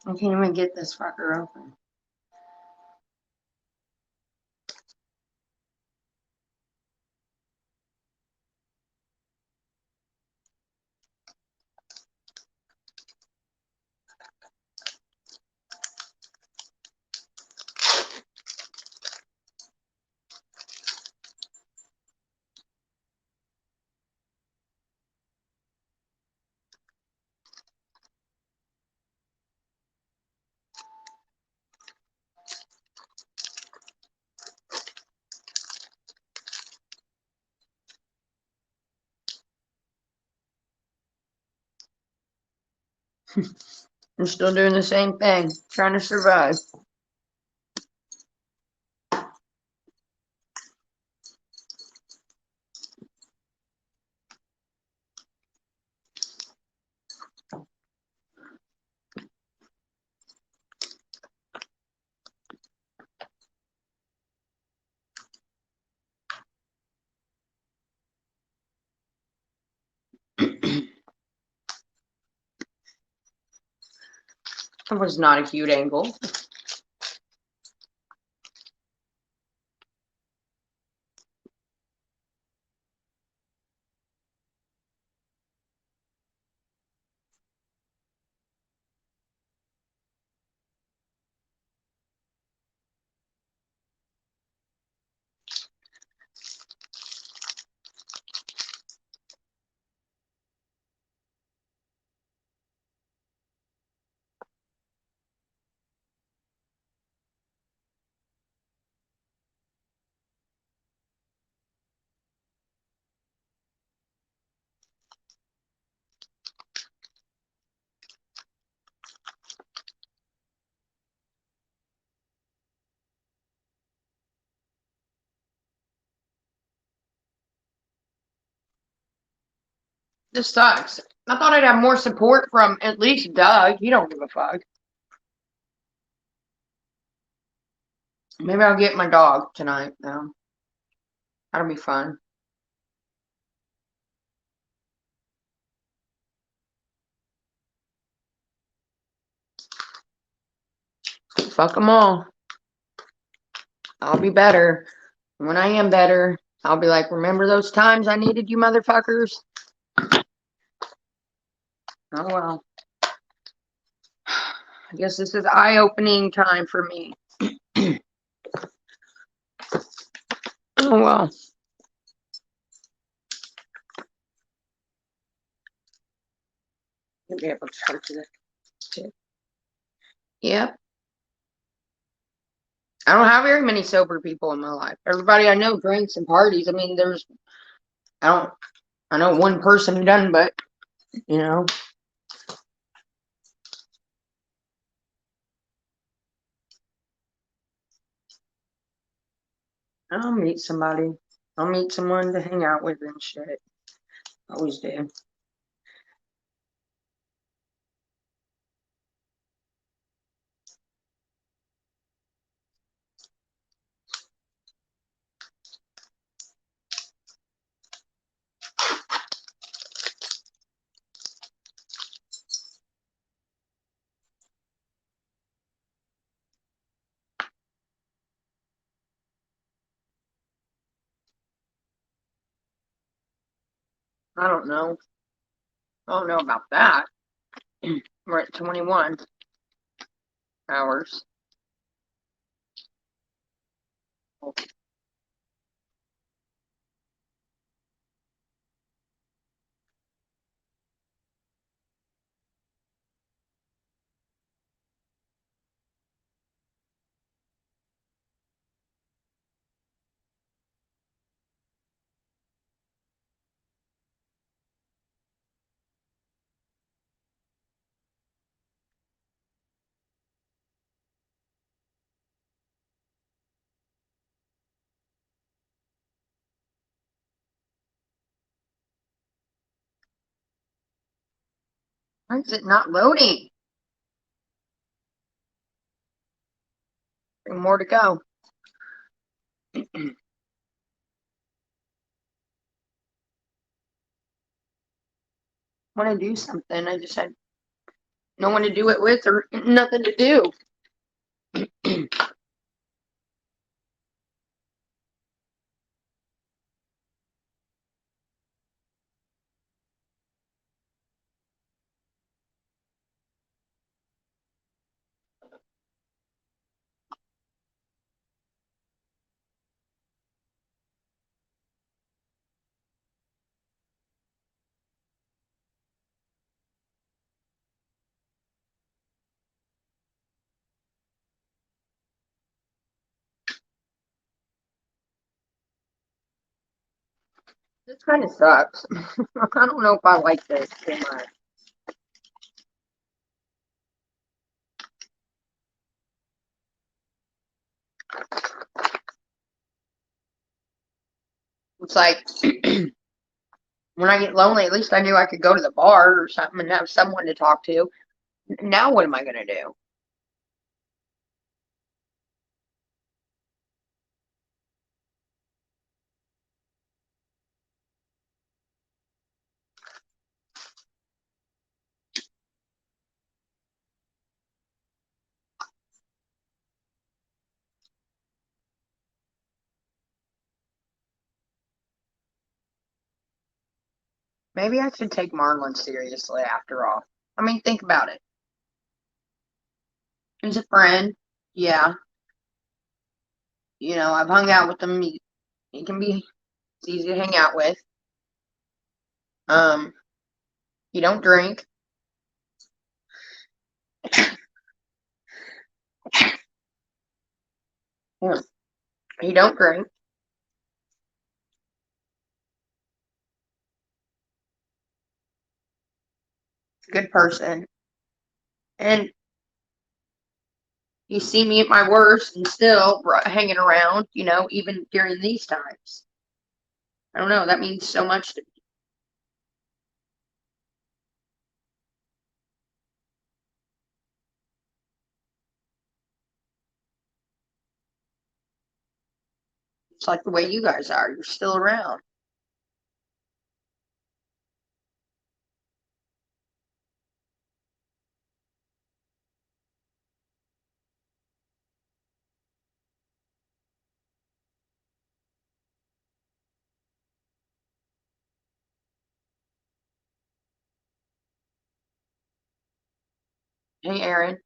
I can't even get this fucker open. I'm still doing the same thing, trying to survive. That was not a cute angle. This sucks. I thought I'd have more support from at least Doug. He don't give a fuck. Maybe I'll get my dog tonight, though. That'll be fun. Fuck them all. I'll be better. When I am better, I'll be like, remember those times I needed you motherfuckers? Oh well. I guess this is eye-opening time for me. Oh well. You'll be able to charge it. Yep. I don't have very many sober people in my life. Everybody I know drinks and parties. I mean, I know one person who doesn't, but, you know. I'll meet somebody. I'll meet someone to hang out with and shit. Always do. I don't know. I don't know about that. We're at 21 hours. Why is it not loading? More to go. Want to do something. I just had no one to do it with or nothing to do. This kind of sucks. I don't know if I like this too much. It's like when I get lonely, at least I knew I could go to the bar or something and have someone to talk to. Now what am I gonna do? Maybe I should take Marlon seriously after all. I mean, think about it. He's a friend. Yeah, I've hung out with him. He can be, it's easy to hang out with. Um, he don't drink. Yeah, he don't drink. He's a good person. And you see me at my worst and still hanging around, even during these times. I don't know. That means so much to me. It's like the way you guys are. You're still around. Hey, Aaron.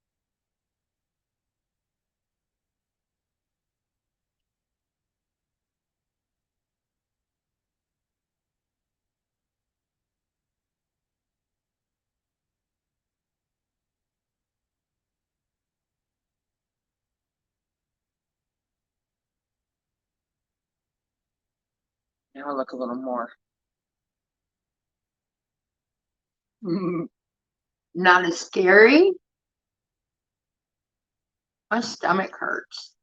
Now I look a little more. Not as scary. My stomach hurts.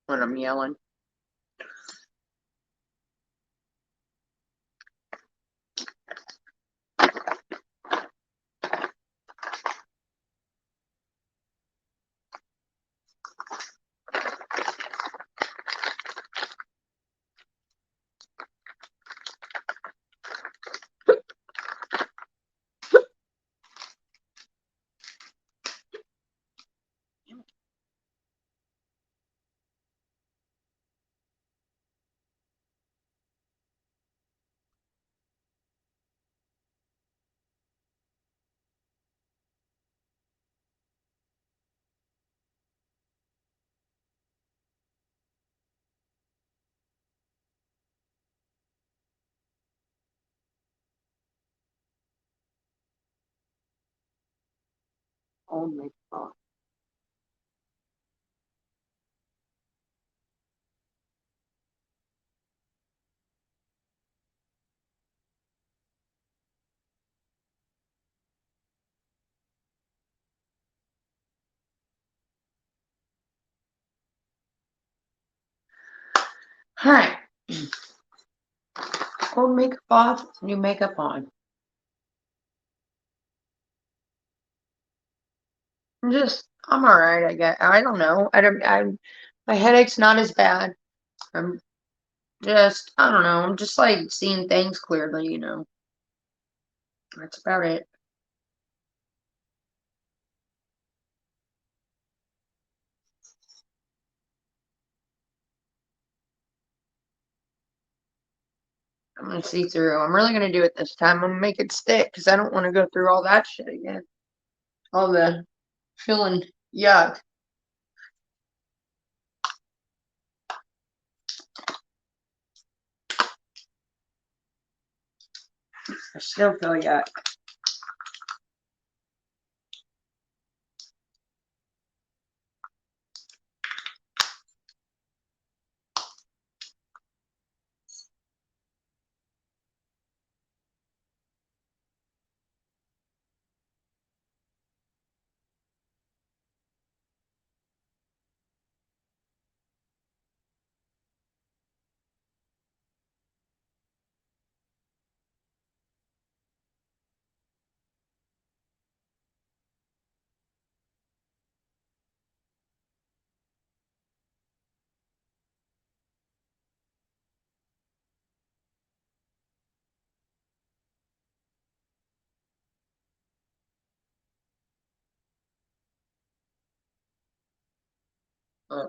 When I'm yelling. Oh my God. Alright. Old makeup off, new makeup on. I'm alright, I guess. I don't know. My headache's not as bad. I'm I don't know. I'm just like seeing things clearly. That's about it. I'm gonna see through. I'm really gonna do it this time. I'm gonna make it stick because I don't want to go through all that shit again. All the feeling yuck. I still feel yuck.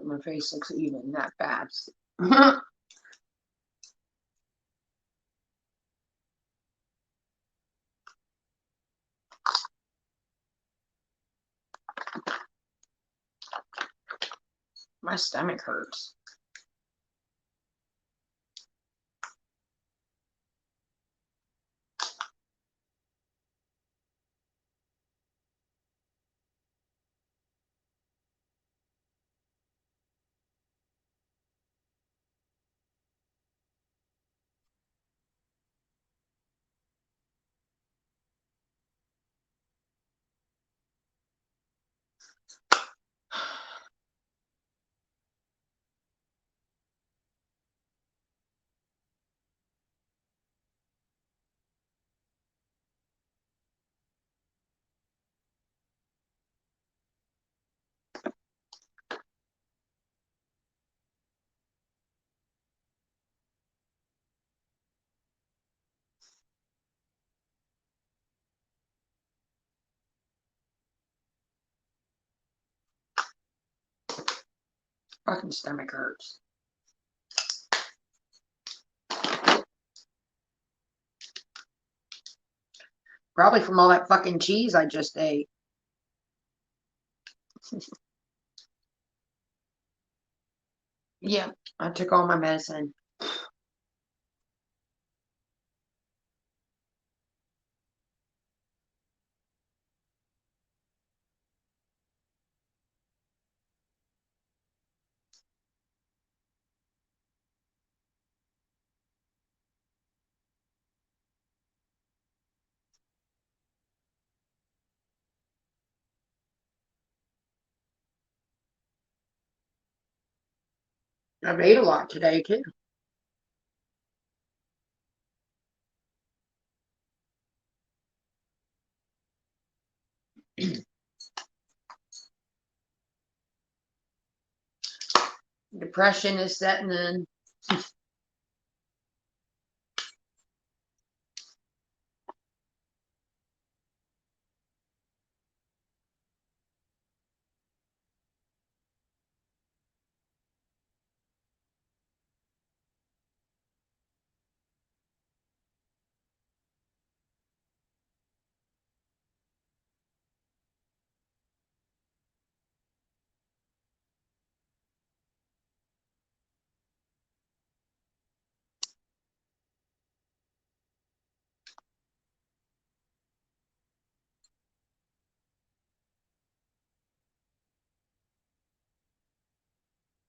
My face looks even that fast. My stomach hurts. Fucking stomach hurts. Probably from all that fucking cheese I just ate. Yeah, I took all my medicine. I've ate a lot today too. Depression is setting in.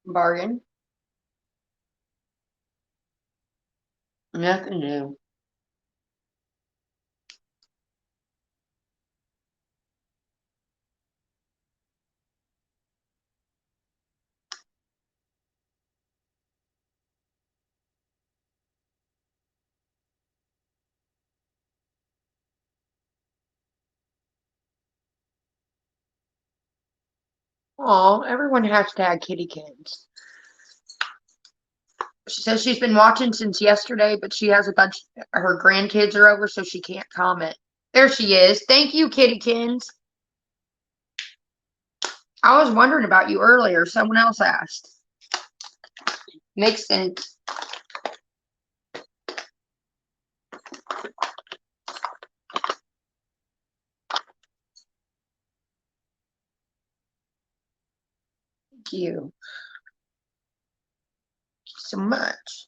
Bargain. Nothing new. Oh, everyone hashtag kitty kids. She says she's been watching since yesterday, but she has a bunch. Her grandkids are over, so she can't comment. There she is. Thank you, Kittykins. I was wondering about you earlier. Someone else asked. Makes sense. Thank you so much.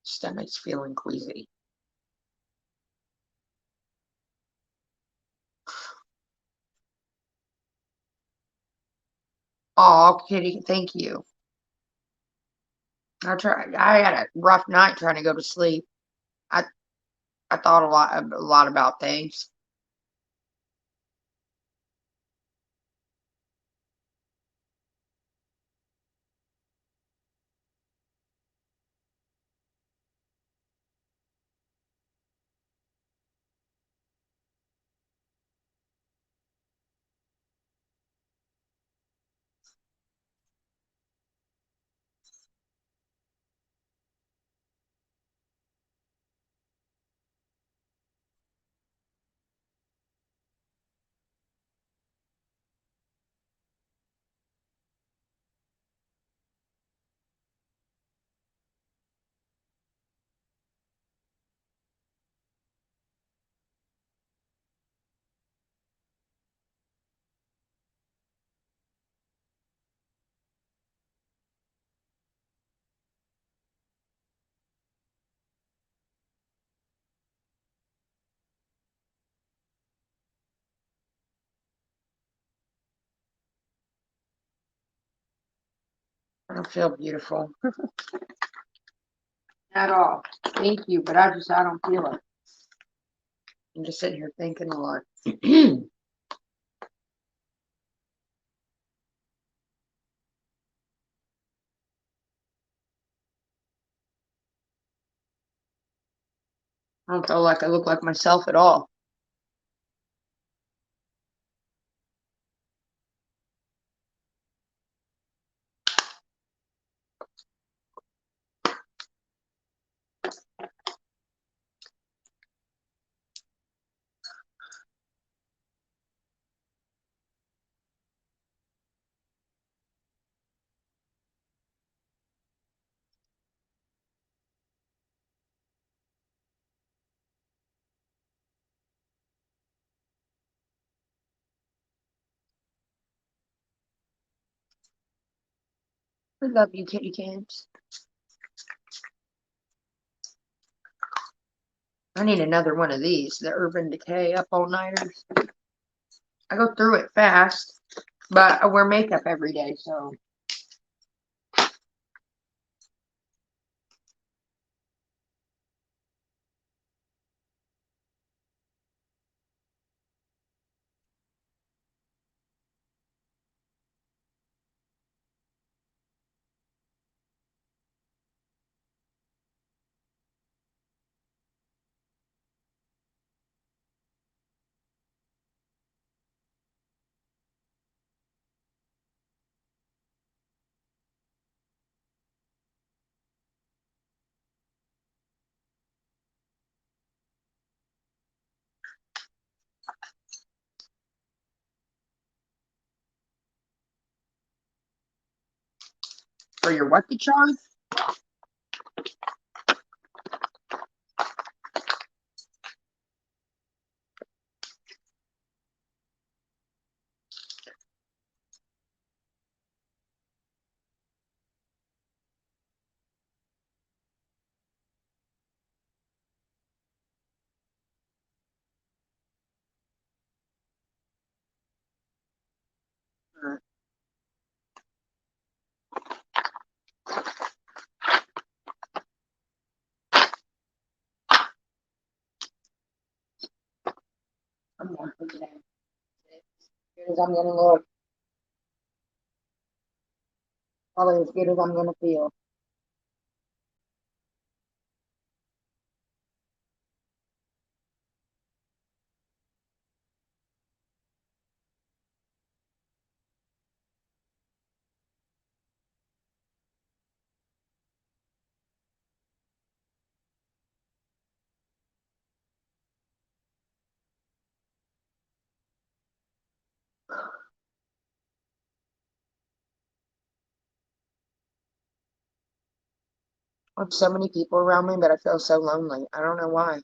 Stomach's feeling queasy. Oh, Kitty, thank you. I had a rough night trying to go to sleep. I I thought a lot about things. I don't feel beautiful at all. Thank you, but I don't feel it. I'm just sitting here thinking a lot. I don't feel like I look like myself at all. I love you, kitty cats. I need another one of these, the Urban Decay Up All Nighters. I go through it fast, but I wear makeup every day, so for your what to charge? as I'm gonna look, probably as good as I'm gonna feel. I have so many people around me, but I feel so lonely. I don't know why.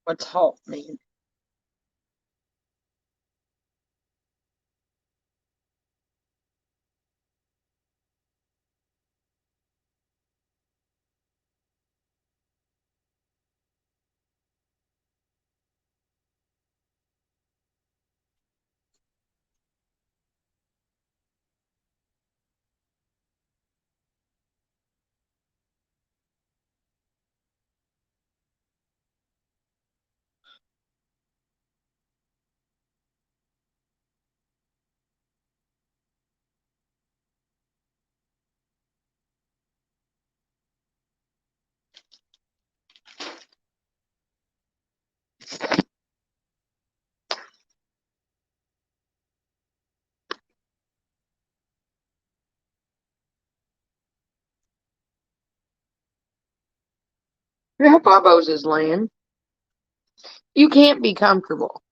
What's halt mean? Yeah, Bobos is laying. You can't be comfortable.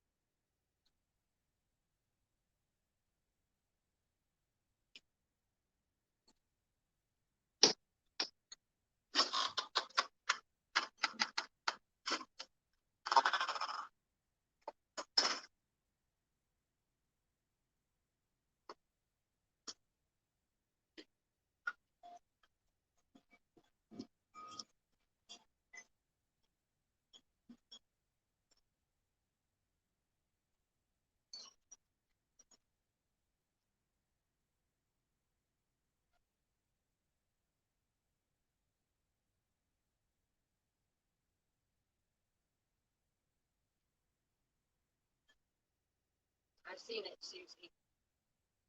I've seen it, Susie.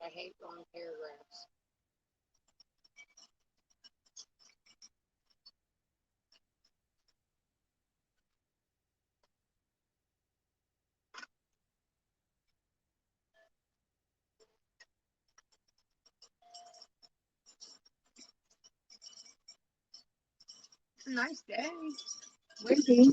I hate long paragraphs. It's a nice day. Windy.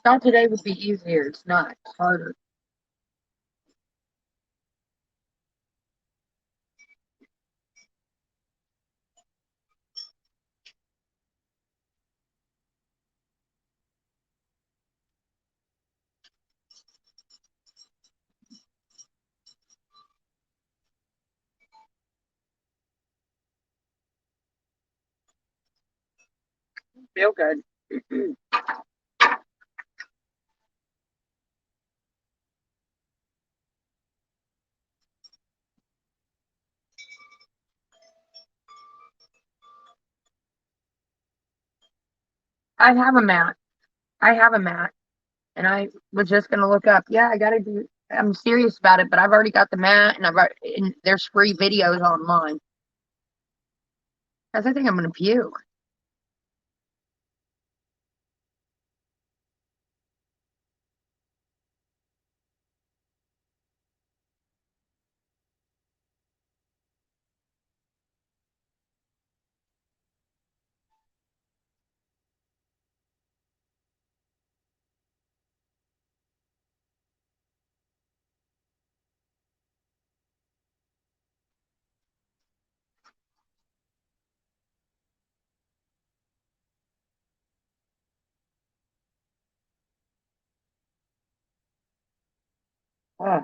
Thought today would be easier. It's not. It's harder. Feel good. I have a mat. I have a mat. And I was just gonna look up. Yeah, I gotta do. I'm serious about it, but I've already got the mat, and and there's free videos online. I think I'm gonna puke. Ah,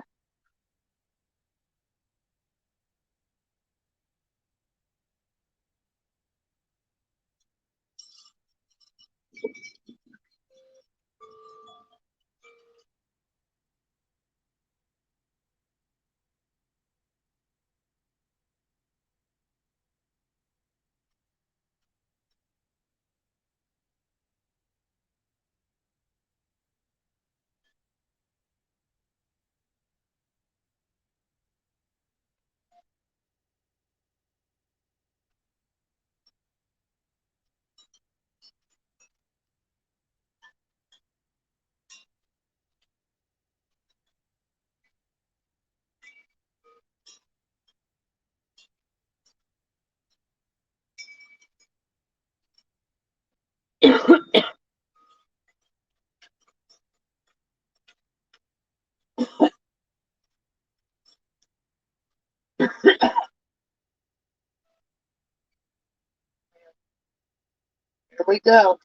here we go.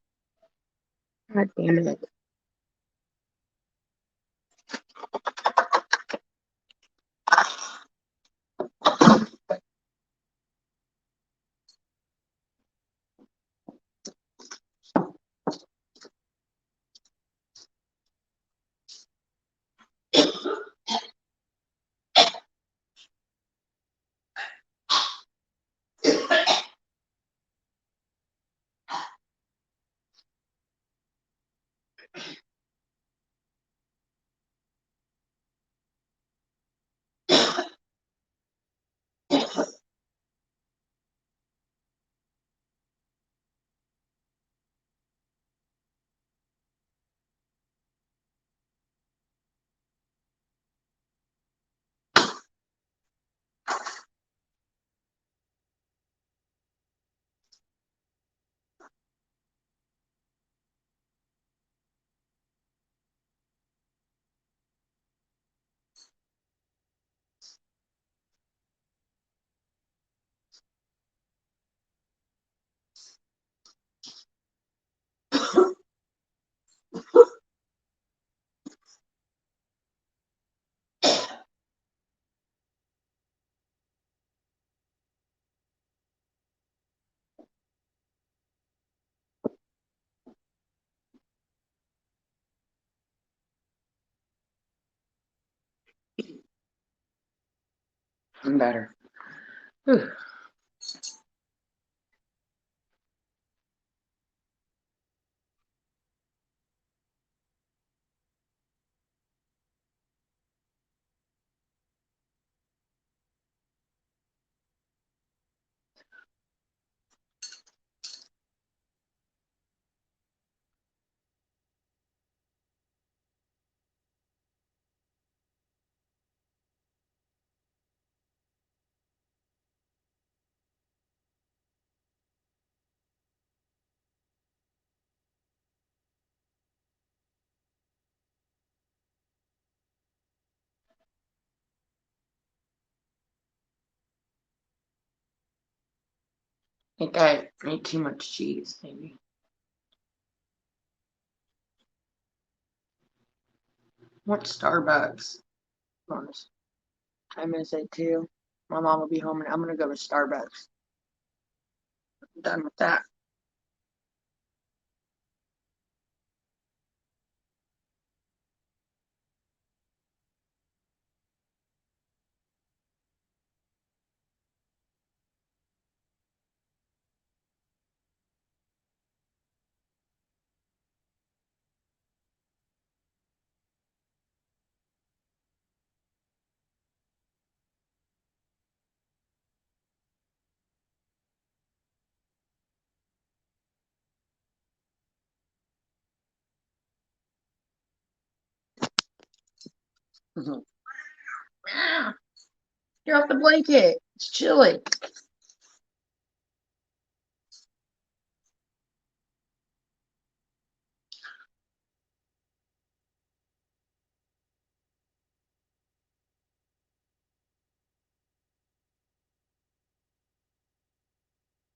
God damn it. I'm better. Whew. I think I ate too much cheese, maybe. What Starbucks? Bonus. Time is it too? My mom will be home and I'm gonna go to Starbucks. I'm done with that. Mhm. Get off the blanket. It's chilly.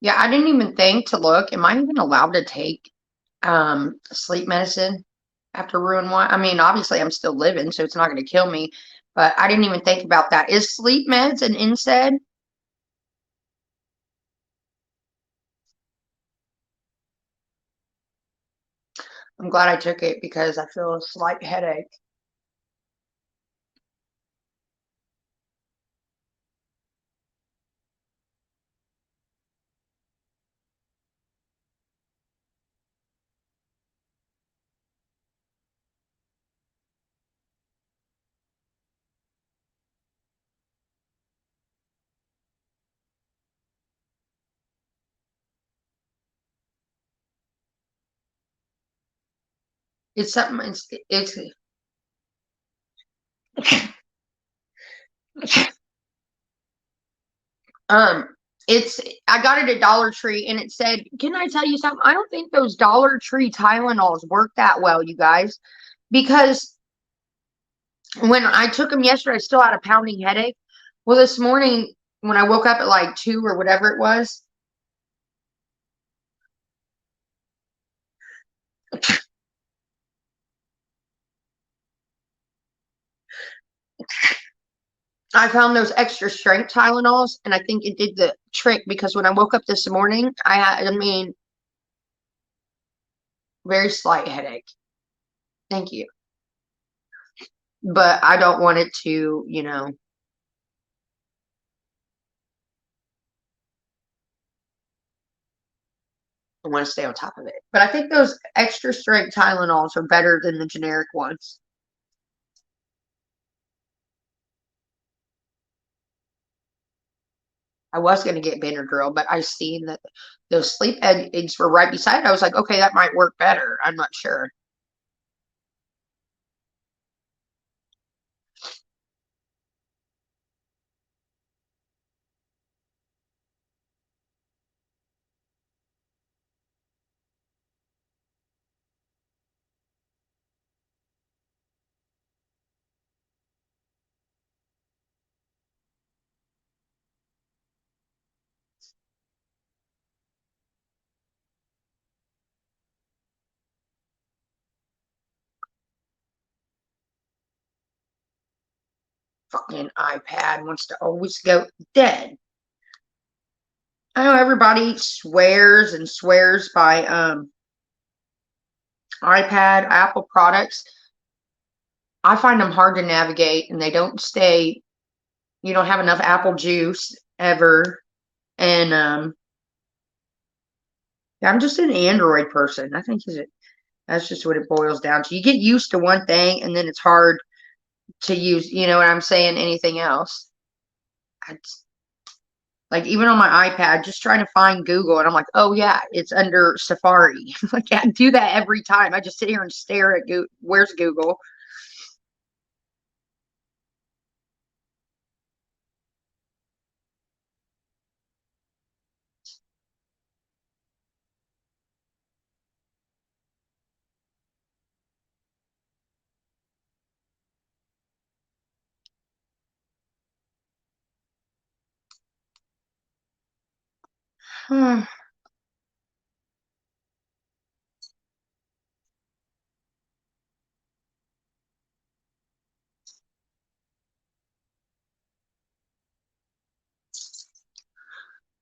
Yeah, I didn't even think to look. Am I even allowed to take sleep medicine after Ruin one? I mean, obviously I'm still living, so it's not going to kill me. But I didn't even think about that. Is sleep meds an NSAID? I'm glad I took it because I feel a slight headache. It's something. Um, it's I got it at Dollar Tree and it said, "Can I tell you something? I don't think those Dollar Tree Tylenols work that well, you guys, because when I took them yesterday, I still had a pounding headache. Well, this morning when I woke up at like 2 or whatever it was, I found those extra strength Tylenols, and I think it did the trick because when I woke up this morning, I mean, very slight headache. Thank you. But I don't want it to, I want to stay on top of it. But I think those extra strength Tylenols are better than the generic ones. I was going to get Benadryl, but I seen that those sleep aids were right beside it. I was like, okay, that might work better. I'm not sure. Fucking iPad wants to always go dead. I know everybody swears and swears by iPad, Apple products. I find them hard to navigate and they don't stay, you don't have enough apple juice ever. And yeah, I'm just an Android person. I think that's just what it boils down to. You get used to one thing and then it's hard to use, you know what I'm saying, anything else. I, like even on my iPad, just trying to find Google and I'm like, oh yeah, it's under Safari. Like I do that every time. I just sit here and stare at Google. Where's Google?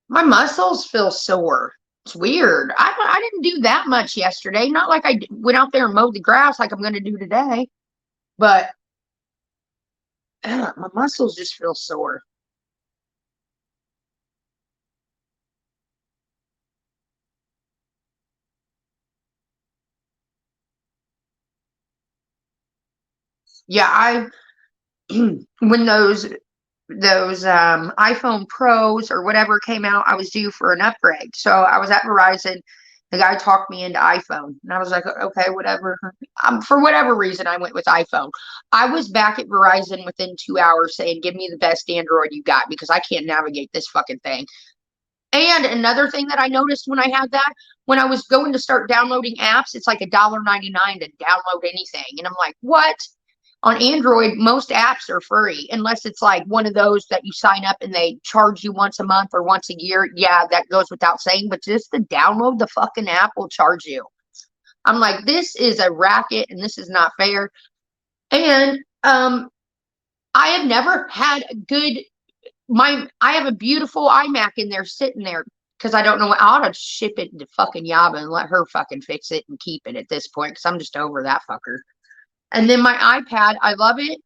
My muscles feel sore. It's weird. I didn't do that much yesterday. Not like I went out there and mowed the grass like I'm going to do today. But my muscles just feel sore. Yeah, I when those iPhone Pros or whatever came out, I was due for an upgrade. So I was at Verizon The guy talked me into iPhone, and I was like, okay, whatever. For whatever reason, I went with iPhone. I was back at Verizon within 2 hours saying, give me the best Android you got because I can't navigate this fucking thing. And another thing that I noticed when I had that, when I was going to start downloading apps, it's like $1.99 to download anything. And I'm like, what? On Android, most apps are free, unless it's like one of those that you sign up and they charge you once a month or once a year. Yeah, that goes without saying, but just to download the fucking app will charge you. I'm like, this is a racket and this is not fair. And I have never had a good I have a beautiful iMac in there sitting there because I don't know what I ought to ship it to fucking Yaba and let her fucking fix it and keep it at this point because I'm just over that fucker. And then my iPad, I love it.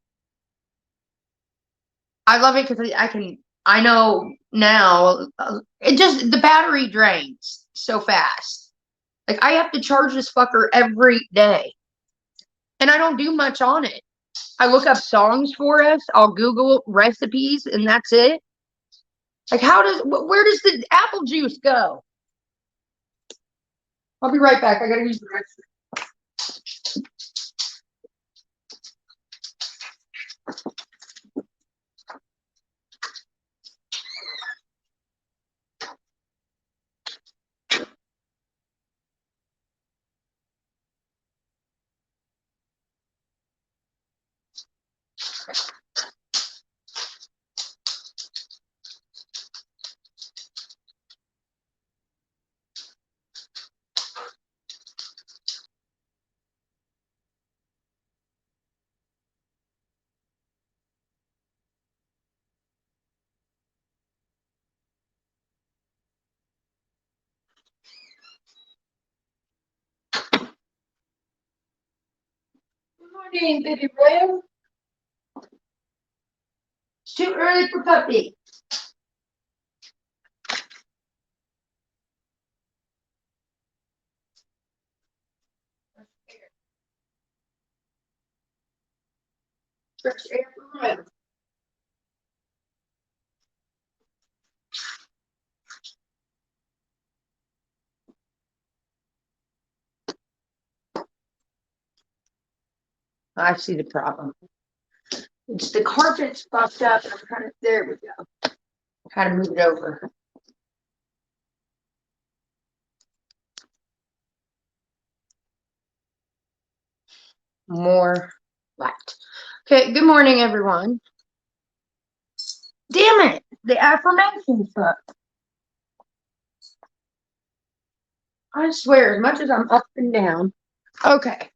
I love it because I know now, the battery drains so fast. Like, I have to charge this fucker every day. And I don't do much on it. I look up songs for us. I'll Google recipes, and that's it. Like, where does the apple juice go? I'll be right back. I gotta use the restroom. Good morning, baby boy. It's too early for puppy. Fresh air for him. I see the problem. It's the carpet's fucked up. I'm trying to, there we go. How to move it over. More light. Okay, good morning, everyone. Damn it! The affirmation stuff. I swear, as much as I'm up and down. Okay.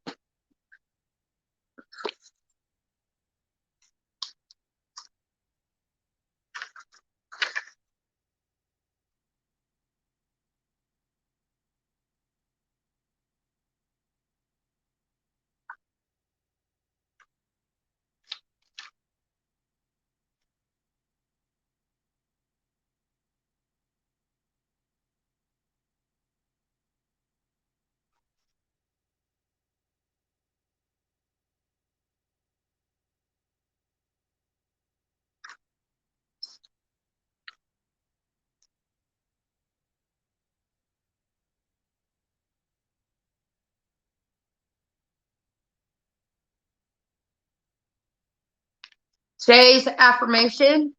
Today's affirmation,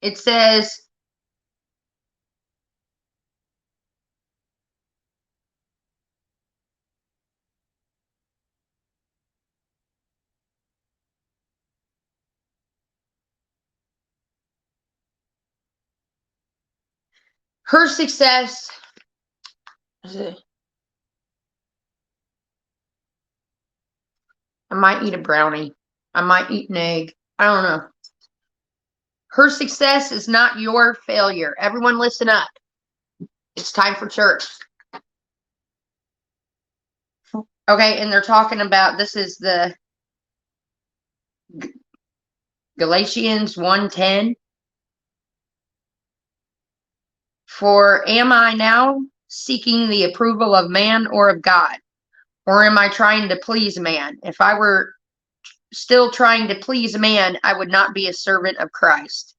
it says, her success. I might eat a brownie. I might eat an egg. I don't know. Her success is not your failure. Everyone listen up. It's time for church. Okay, and they're talking about, this is the Galatians 1:10. For am I now seeking the approval of man or of God? Or am I trying to please man? If I were still trying to please man, I would not be a servant of Christ.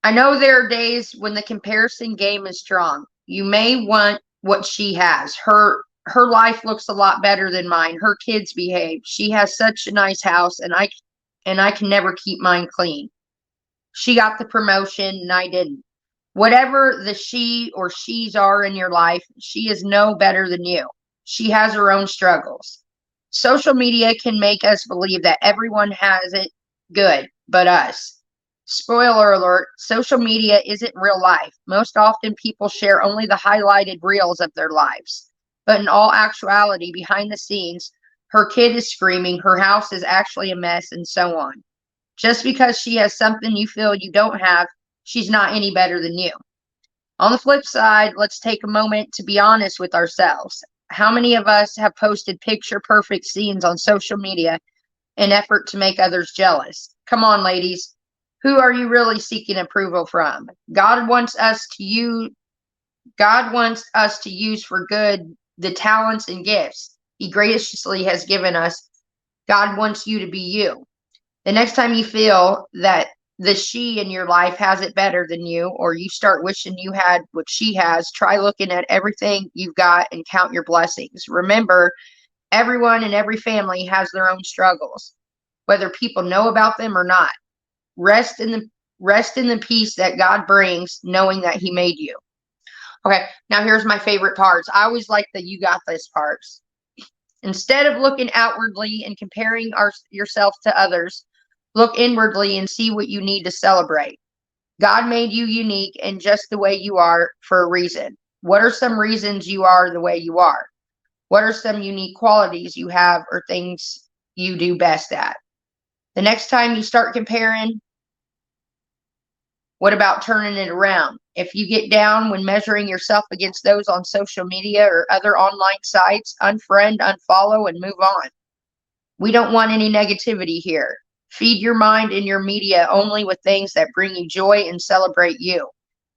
I know there are days when the comparison game is strong. You may want what she has. Her life looks a lot better than mine. Her kids behave. She has such a nice house, and I can never keep mine clean. She got the promotion and I didn't. Whatever the she or she's are in your life, she is no better than you. She has her own struggles. Social media can make us believe that everyone has it good but us. Spoiler alert, social media isn't real life. Most often, people share only the highlighted reels of their lives. But in all actuality, behind the scenes, her kid is screaming, her house is actually a mess, and so on. Just because she has something you feel you don't have, she's not any better than you. On the flip side, let's take a moment to be honest with ourselves. How many of us have posted picture perfect scenes on social media in effort to make others jealous? Come on, ladies. Who are you really seeking approval from? God wants us to use for good the talents and gifts He graciously has given us. God wants you to be you. The next time you feel that the she in your life has it better than you, or you start wishing you had what she has, try looking at everything you've got and count your blessings. Remember, everyone in every family has their own struggles, whether people know about them or not. Rest in the peace that God brings, knowing that He made you. Okay, now here's my favorite parts. I always like the you got this parts. Instead of looking outwardly and comparing yourself to others, look inwardly and see what you need to celebrate. God made you unique and just the way you are for a reason. What are some reasons you are the way you are? What are some unique qualities you have or things you do best at? The next time you start comparing, what about turning it around? If you get down when measuring yourself against those on social media or other online sites, unfriend, unfollow, and move on. We don't want any negativity here. Feed your mind and your media only with things that bring you joy and celebrate you.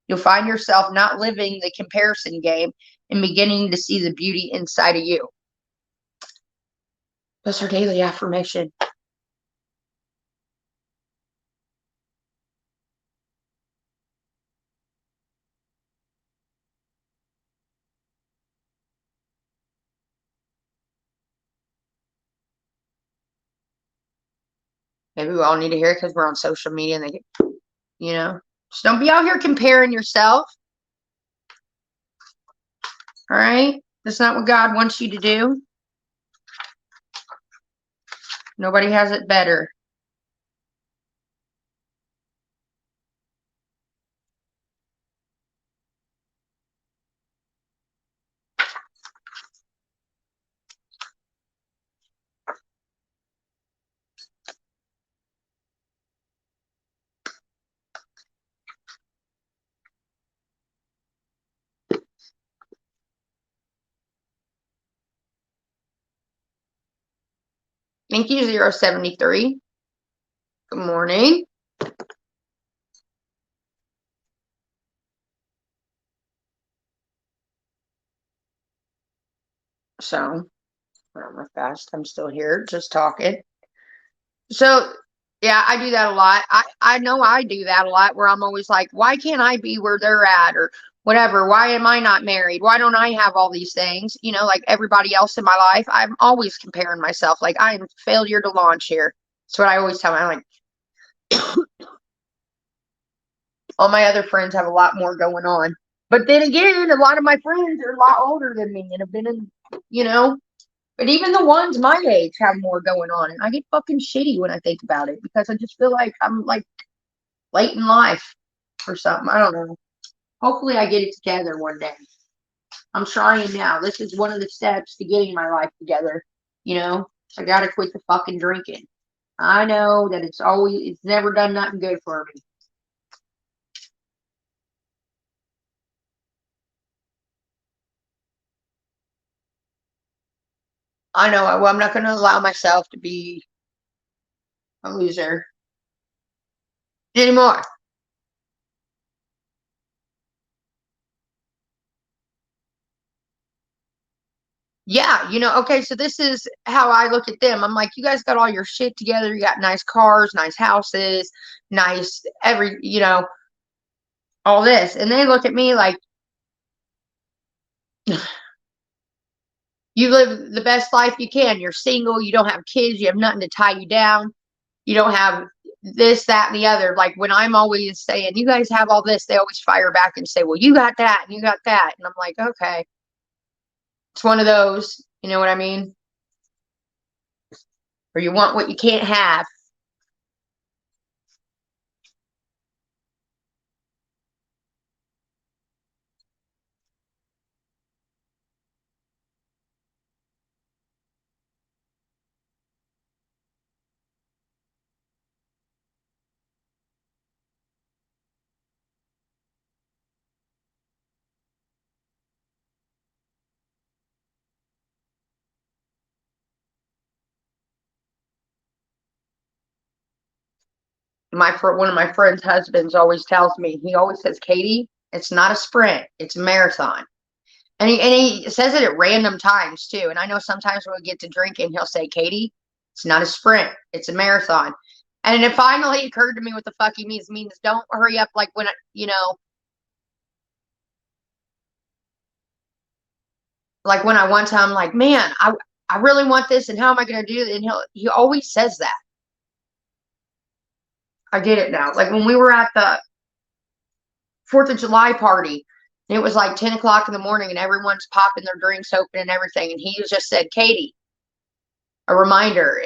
You'll find yourself not living the comparison game and beginning to see the beauty inside of you. That's our daily affirmation. Maybe we all need to hear it because we're on social media and they get, just don't be out here comparing yourself. All right? That's not what God wants you to do. Nobody has it better. Thank you, 073. Good morning. So, I'm fast. I'm still here, just talking. So, yeah, I do that a lot. I know I do that a lot where I'm always like, why can't I be where they're at or whatever? Why am I not married? Why don't I have all these things? Like everybody else in my life, I'm always comparing myself. Like I am failure to launch here. That's what I always tell them. I'm like, all my other friends have a lot more going on. But then again, a lot of my friends are a lot older than me and have been in, but even the ones my age have more going on. And I get fucking shitty when I think about it because I just feel like I'm like late in life or something. I don't know. Hopefully I get it together one day. I'm trying now. This is one of the steps to getting my life together. I gotta quit the fucking drinking. I know that it's never done nothing good for me. I know. Well, I'm not going to allow myself to be a loser anymore. Yeah, okay, so this is how I look at them. I'm like, you guys got all your shit together. You got nice cars, nice houses, nice all this. And they look at me like, You live the best life you can. You're single. You don't have kids. You have nothing to tie you down. You don't have this, that, and the other. Like when I'm always saying, you guys have all this, they always fire back and say, well, you got that and you got that. And I'm like, okay. It's one of those, you know what I mean? Or you want what you can't have. One of my friends' husbands always tells me, he always says, Katie, it's not a sprint, it's a marathon. And he says it at random times too. And I know sometimes when we get to drinking, he'll say, Katie, it's not a sprint, it's a marathon. And it finally occurred to me what the fuck he means. It means don't hurry up like when, like when I want to, I'm like, man, I really want this and how am I gonna do it? And he always says that. I get it now. Like when we were at the 4th of July party, and it was like 10 o'clock in the morning and everyone's popping their drinks open and everything. And he just said, Katie, a reminder,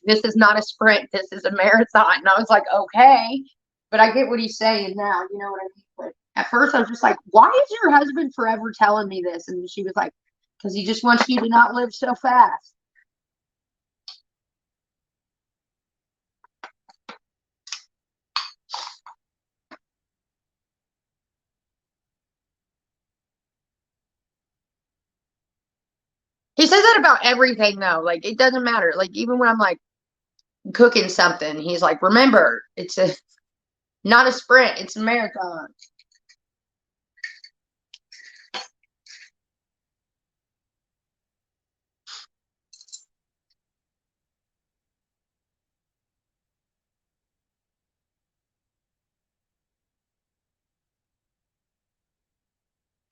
this is not a sprint, this is a marathon. And I was like, okay. But I get what he's saying now, you know what I mean? But at first I was just like, why is your husband forever telling me this? And she was like, because he just wants you to not live so fast. He says that about everything though. Like it doesn't matter. Like even when I'm like cooking something, he's like, remember, it's a not a sprint, it's a marathon.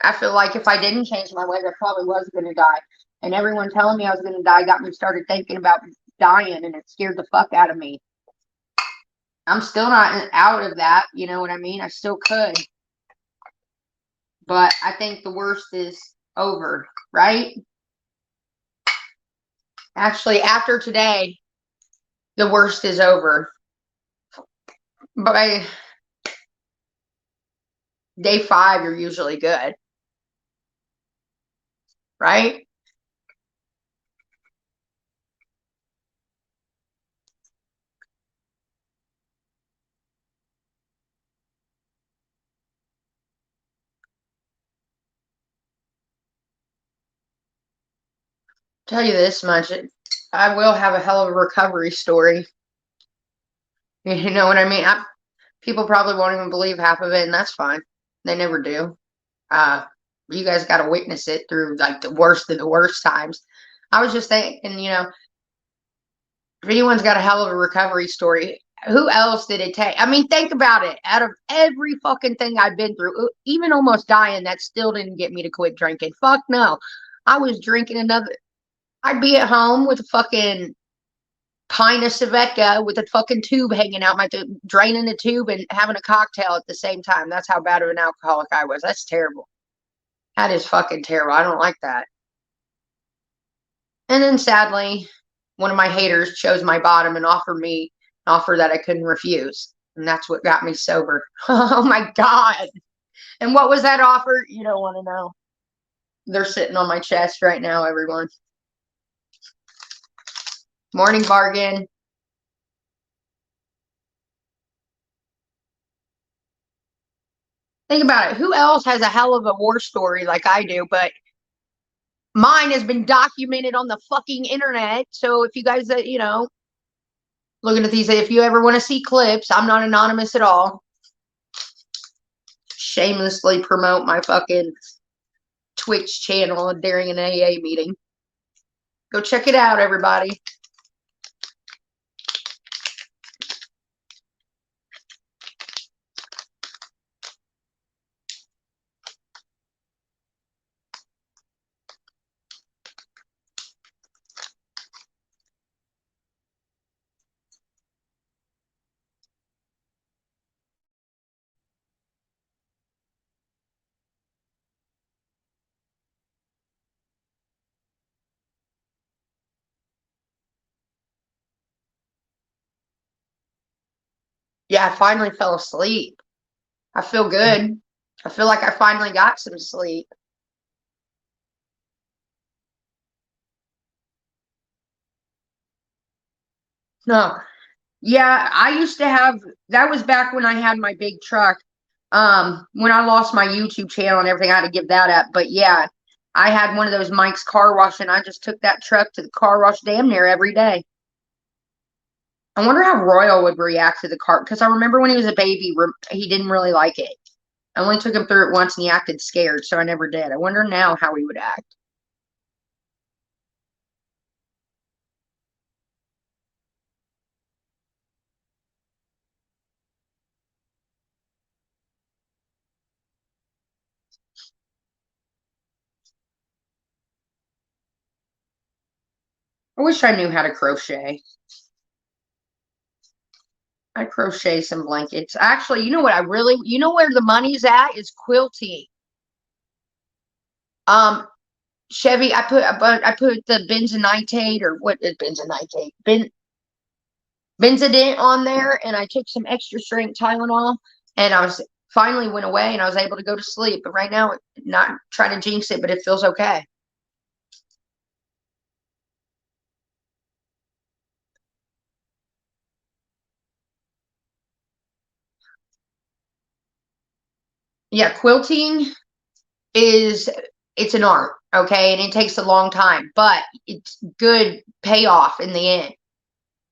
I feel like if I didn't change my ways, I probably was going to die. And everyone telling me I was going to die got me started thinking about dying, and it scared the fuck out of me. I'm still not out of that, you know what I mean? I still could. But I think the worst is over, right? Actually, after today, the worst is over. By day 5, you're usually good, right? Tell you this much, I will have a hell of a recovery story. You know what I mean? People probably won't even believe half of it, and that's fine. They never do. Uh, you guys got to witness it through like the worst of the worst times. I was just thinking, if anyone's got a hell of a recovery story, who else did it take? I mean, think about it. Out of every fucking thing I've been through, even almost dying, that still didn't get me to quit drinking. Fuck no. I was drinking another. I'd be at home with a fucking pint of Svedka with a fucking tube hanging out draining the tube and having a cocktail at the same time. That's how bad of an alcoholic I was. That's terrible. That is fucking terrible. I don't like that. And then sadly, one of my haters chose my bottom and offered me an offer that I couldn't refuse. And that's what got me sober. Oh my God. And what was that offer? You don't want to know. They're sitting on my chest right now, everyone. Morning bargain. Think about it. Who else has a hell of a war story like I do? But mine has been documented on the fucking internet. So if you guys, looking at these, if you ever want to see clips, I'm not anonymous at all. Shamelessly promote my fucking Twitch channel during an AA meeting. Go check it out, everybody. Yeah, I finally fell asleep. I feel good. I feel like I finally got some sleep. No. Yeah, I used to have that was back when I had my big truck. When I lost my YouTube channel and everything, I had to give that up. But yeah, I had one of those Mike's car wash and I just took that truck to the car wash damn near every day. I wonder how Royal would react to the car because I remember when he was a baby, he didn't really like it. I only took him through it once and he acted scared, so I never did. I wonder now how he would act. I wish I knew how to crochet. I crochet some blankets. Actually, you know what I really, you know where the money's at is quilting. Um, Chevy, I put the benzonatate or what is benzonatate? Benzodent on there, and I took some extra strength Tylenol, and I was finally went away, and I was able to go to sleep. But right now, not trying to jinx it, but it feels okay. Yeah, quilting is it's an art, okay, and it takes a long time, but it's good payoff in the end.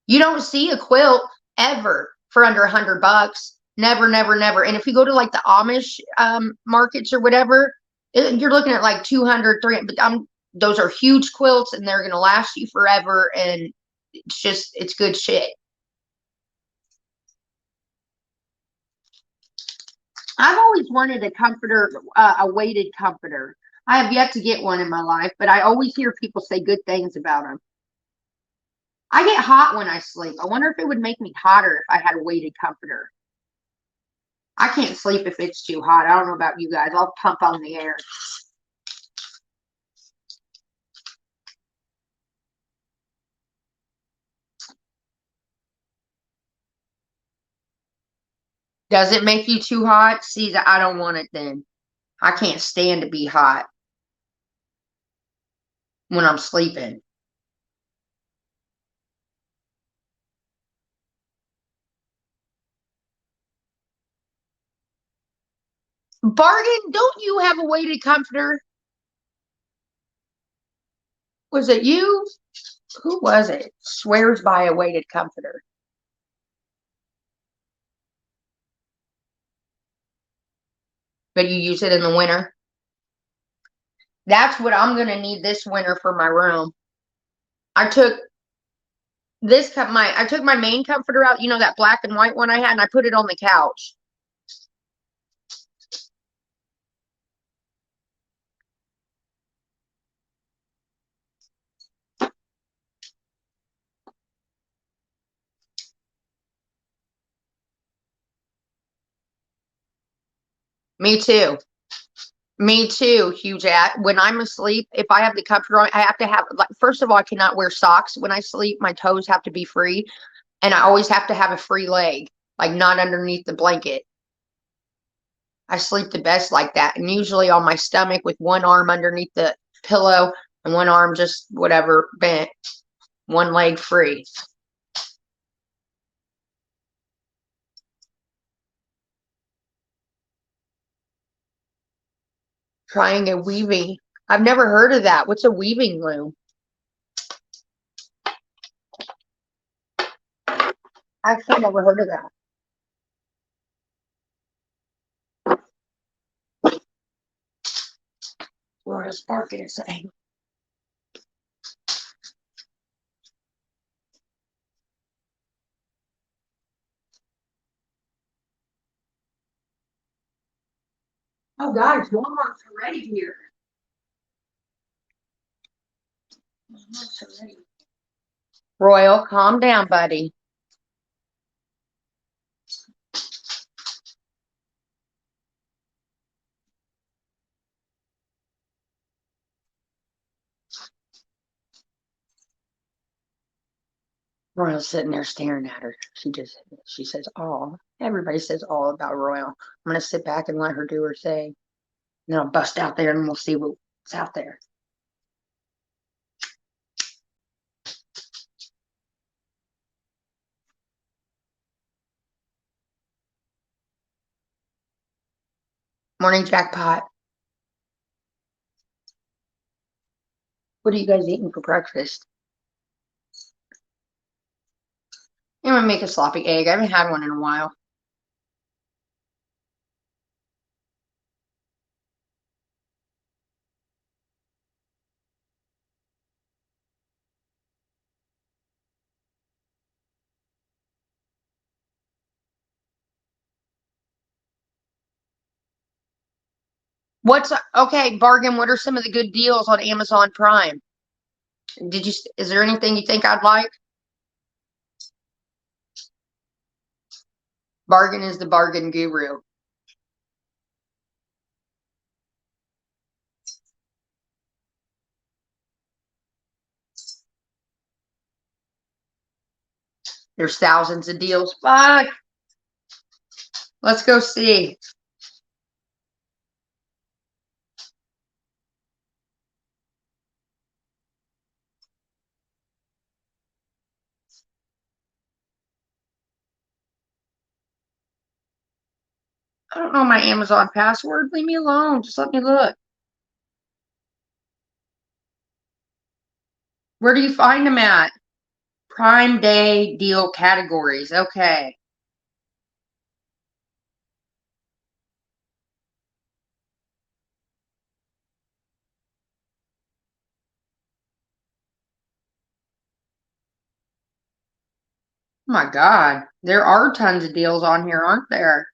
You don't see a quilt ever for under $100. Never, never, never. And if you go to like the Amish markets or whatever, you're looking at like 200, 300. But those are huge quilts and they're going to last you forever. And it's good shit. I've always wanted a comforter, a weighted comforter. I have yet to get one in my life, but I always hear people say good things about them. I get hot when I sleep. I wonder if it would make me hotter if I had a weighted comforter. I can't sleep if it's too hot. I don't know about you guys. I'll pump on the air. Does it make you too hot? See, I don't want it then. I can't stand to be hot when I'm sleeping. Bargain, don't you have a weighted comforter? Was it you? Who was it? Swears by a weighted comforter. But you use it in the winter. That's what I'm gonna need this winter for my room. I took I took my main comforter out, you know, that black and white one I had, and I put it on the couch. Me too. Me too, huge at when I'm asleep. If I have the comforter on, I have to have like first of all, I cannot wear socks when I sleep. My toes have to be free, and I always have to have a free leg, like not underneath the blanket. I sleep the best like that, and usually on my stomach with one arm underneath the pillow and one arm just whatever bent, one leg free. Trying a weaving. I've never heard of that. What's a weaving loom? I've actually never heard of that. Laura's barking and saying, "Oh, guys, Walmart's already here. Walmart's already." Royal, calm down, buddy. Royal's sitting there staring at her. She says, "Oh." Everybody says "all" about Royal. I'm gonna sit back and let her do her thing. And then I'll bust out there and we'll see what's out there. Morning jackpot. What are you guys eating for breakfast? I'm gonna make a sloppy egg. I haven't had one in a while. What's okay, bargain? What are some of the good deals on Amazon Prime? Is there anything you think I'd like? Bargain is the bargain guru. There's thousands of deals. Fuck. Let's go see. I don't know my Amazon password. Leave me alone. Just let me look. Where do you find them at? Prime Day deal categories. Okay. Oh my God. There are tons of deals on here, aren't there?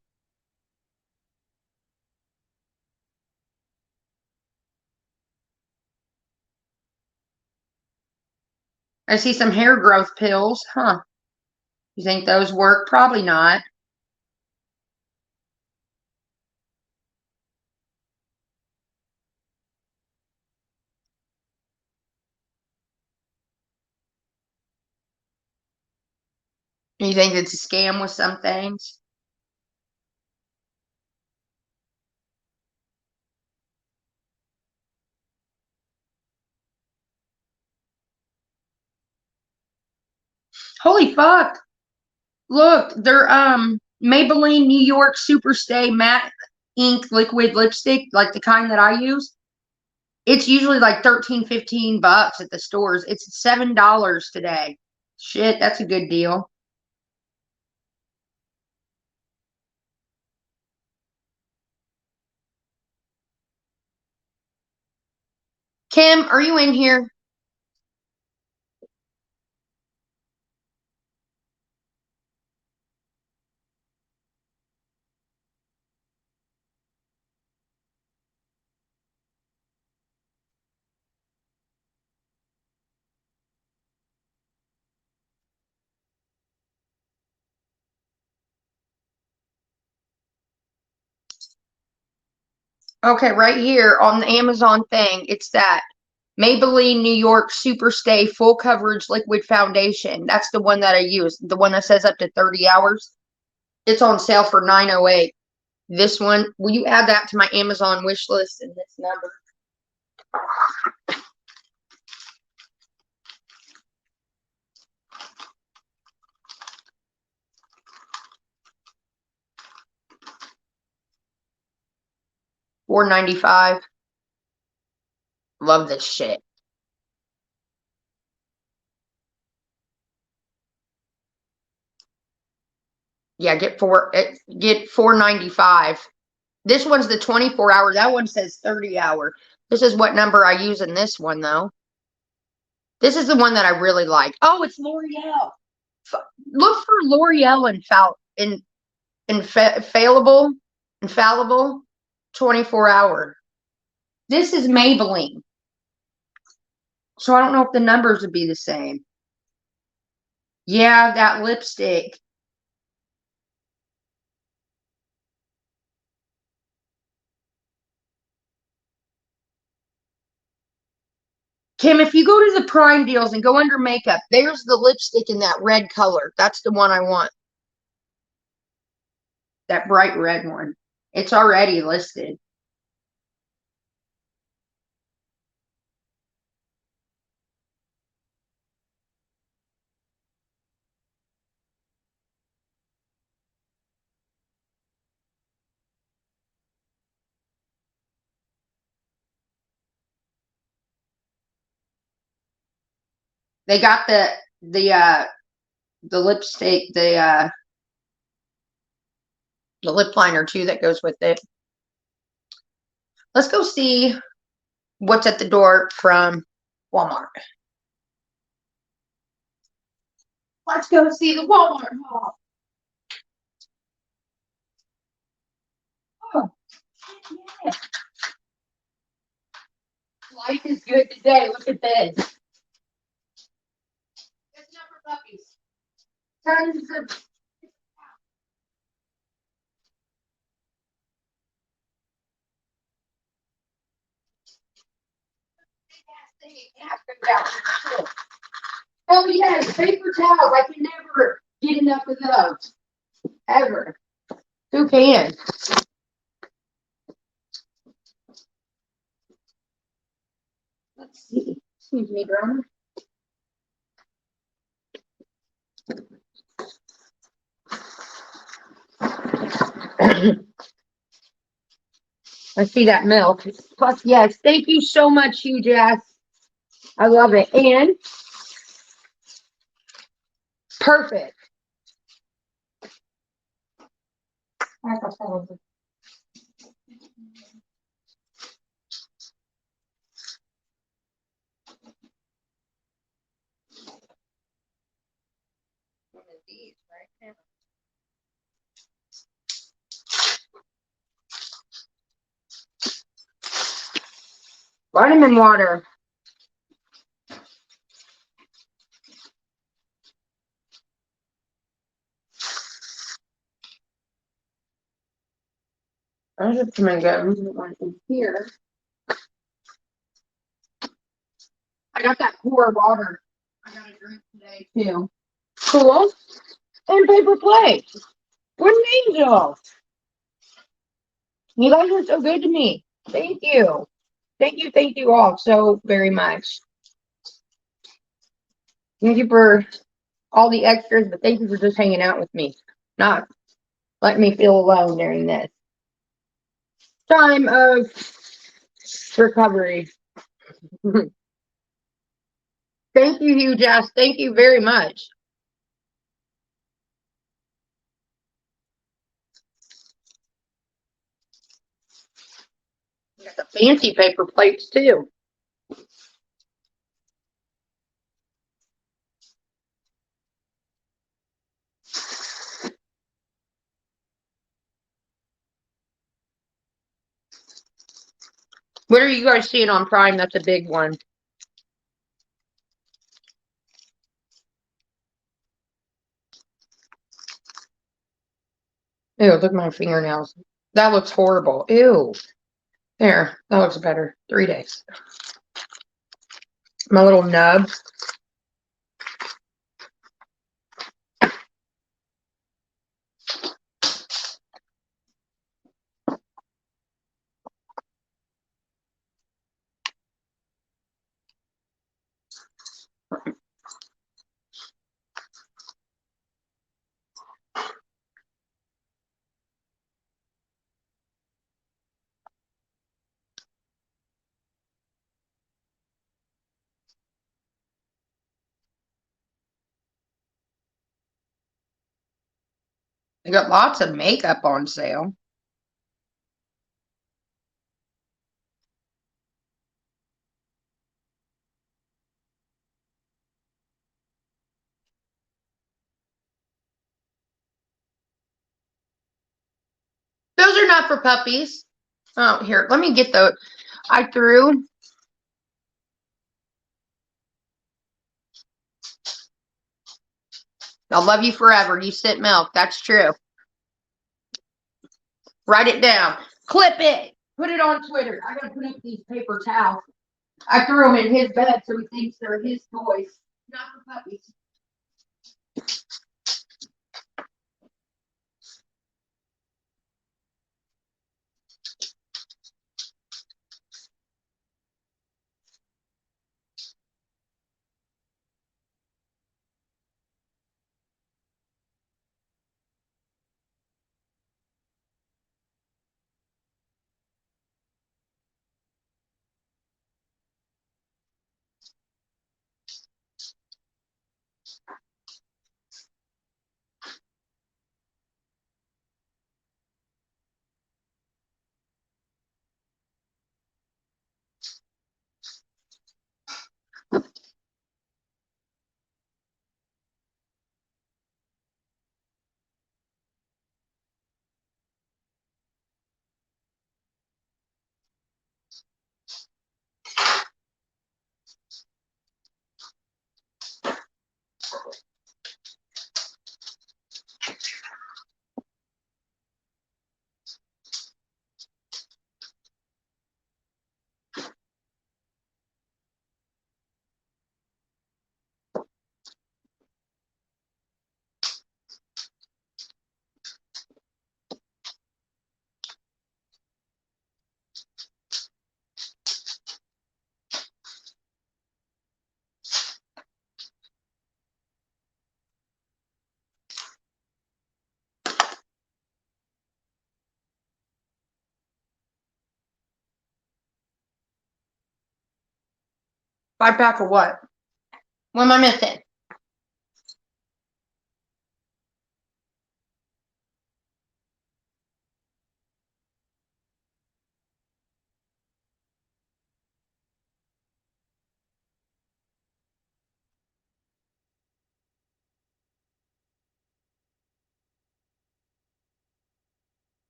I see some hair growth pills. Huh. You think those work? Probably not. You think it's a scam with some things? Holy fuck. Look, they're Maybelline New York Superstay Matte Ink Liquid Lipstick, like the kind that I use. It's usually like 13, 15 bucks at the stores. It's $7 today. Shit, that's a good deal. Kim, are you in here? Okay, right here on the Amazon thing, it's that Maybelline New York Superstay Full Coverage Liquid Foundation. That's the one that I use. The one that says up to 30 hours. It's on sale for 908. This one, will you add that to my Amazon wish list and this number? 495. Love this shit. Yeah, get 495. This one's the 24 hour. That one says 30 hour. This is what number I use in this one though. This is the one that I really like. Oh, it's L'Oreal. Look for L'Oreal infallible 24 hour. This is Maybelline. So I don't know if the numbers would be the same. Yeah, that lipstick. Kim, if you go to the Prime deals and go under makeup, there's the lipstick in that red color. That's the one I want. That bright red one. It's already listed. They got the lipstick, the lip liner too that goes with it. Let's go see what's at the door from Walmart. Let's go see the Walmart haul. Oh, yeah. Life is good today. Look at this. It's not for puppies. Tons of oh yes, paper towels. I can never get enough of those. Ever. Who can? Let's see. Excuse me, drummer. I see that milk. Plus, yes, thank you so much, Hugh Jess. I love it. And perfect. Vitamin water. I'm just gonna get one in here. I got that pour water. I got a drink today too. Cool. And paper plates. What an angel. You guys are so good to me. Thank you. Thank you all so very much. Thank you for all the extras, but thank you for just hanging out with me. Not letting me feel alone during this time of recovery. Thank you, Hugh Jess. Thank you very much. Got the fancy paper plates too. What are you guys seeing on Prime? That's a big one. Ew, look at my fingernails. That looks horrible. Ew. There, that looks better. 3 days. My little nub. They got lots of makeup on sale. Those are not for puppies. Oh, here, let me get the. I threw. I'll love you forever. You sit milk. That's true. Write it down. Clip it. Put it on Twitter. I gotta put up these paper towels. I threw him in his bed so he thinks they're his toys, not the puppies. 5 pack of what? What am I missing?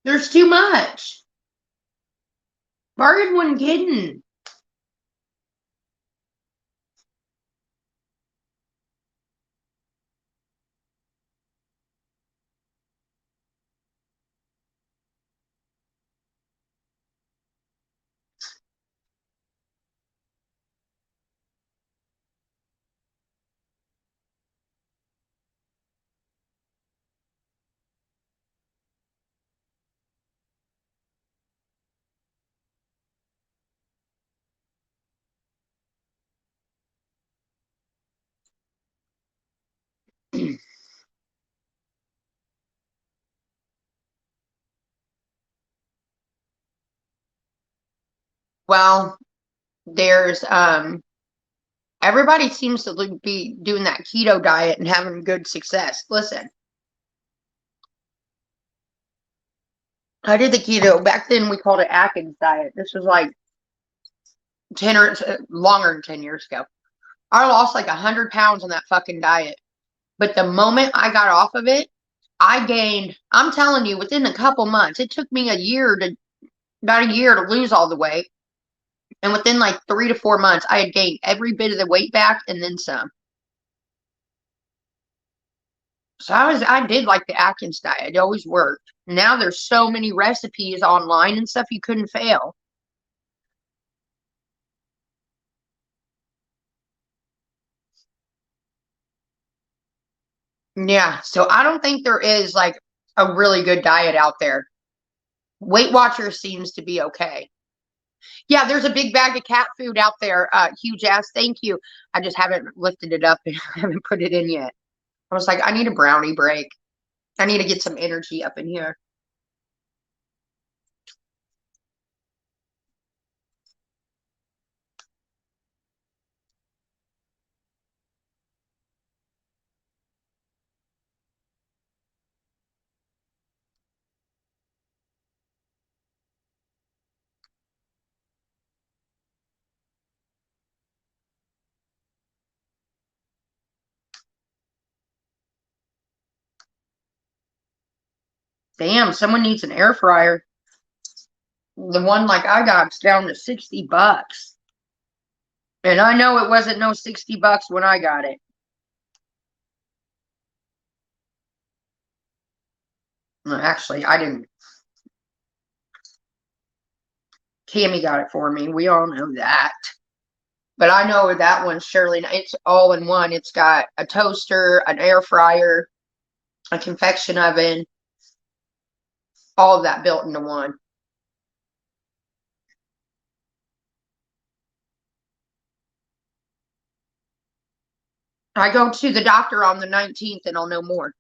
There's too much. Bargain wasn't kidding. Well, there's everybody seems to be doing that keto diet and having good success. Listen, I did the keto back then. We called it Atkins diet. This was like 10 or longer than 10 years ago. I lost like 100 pounds on that fucking diet. But the moment I got off of it, I gained, I'm telling you, within a couple months, it took me about a year to lose all the weight. And within like 3 to 4 months, I had gained every bit of the weight back and then some. So I did like the Atkins diet. It always worked. Now there's so many recipes online and stuff you couldn't fail. Yeah. So I don't think there is like a really good diet out there. Weight Watchers seems to be okay. Yeah, there's a big bag of cat food out there. Huge ass. Thank you. I just haven't lifted it up and haven't put it in yet. I was like, I need a brownie break. I need to get some energy up in here. Damn, someone needs an air fryer. The one like I got's down to $60. And I know it wasn't no $60 when I got it. Actually, I didn't. Tammy got it for me. We all know that. But I know that one, surely, it's all in one. It's got a toaster, an air fryer, a convection oven, all of that built into one. I go to the doctor on the 19th and I'll know more.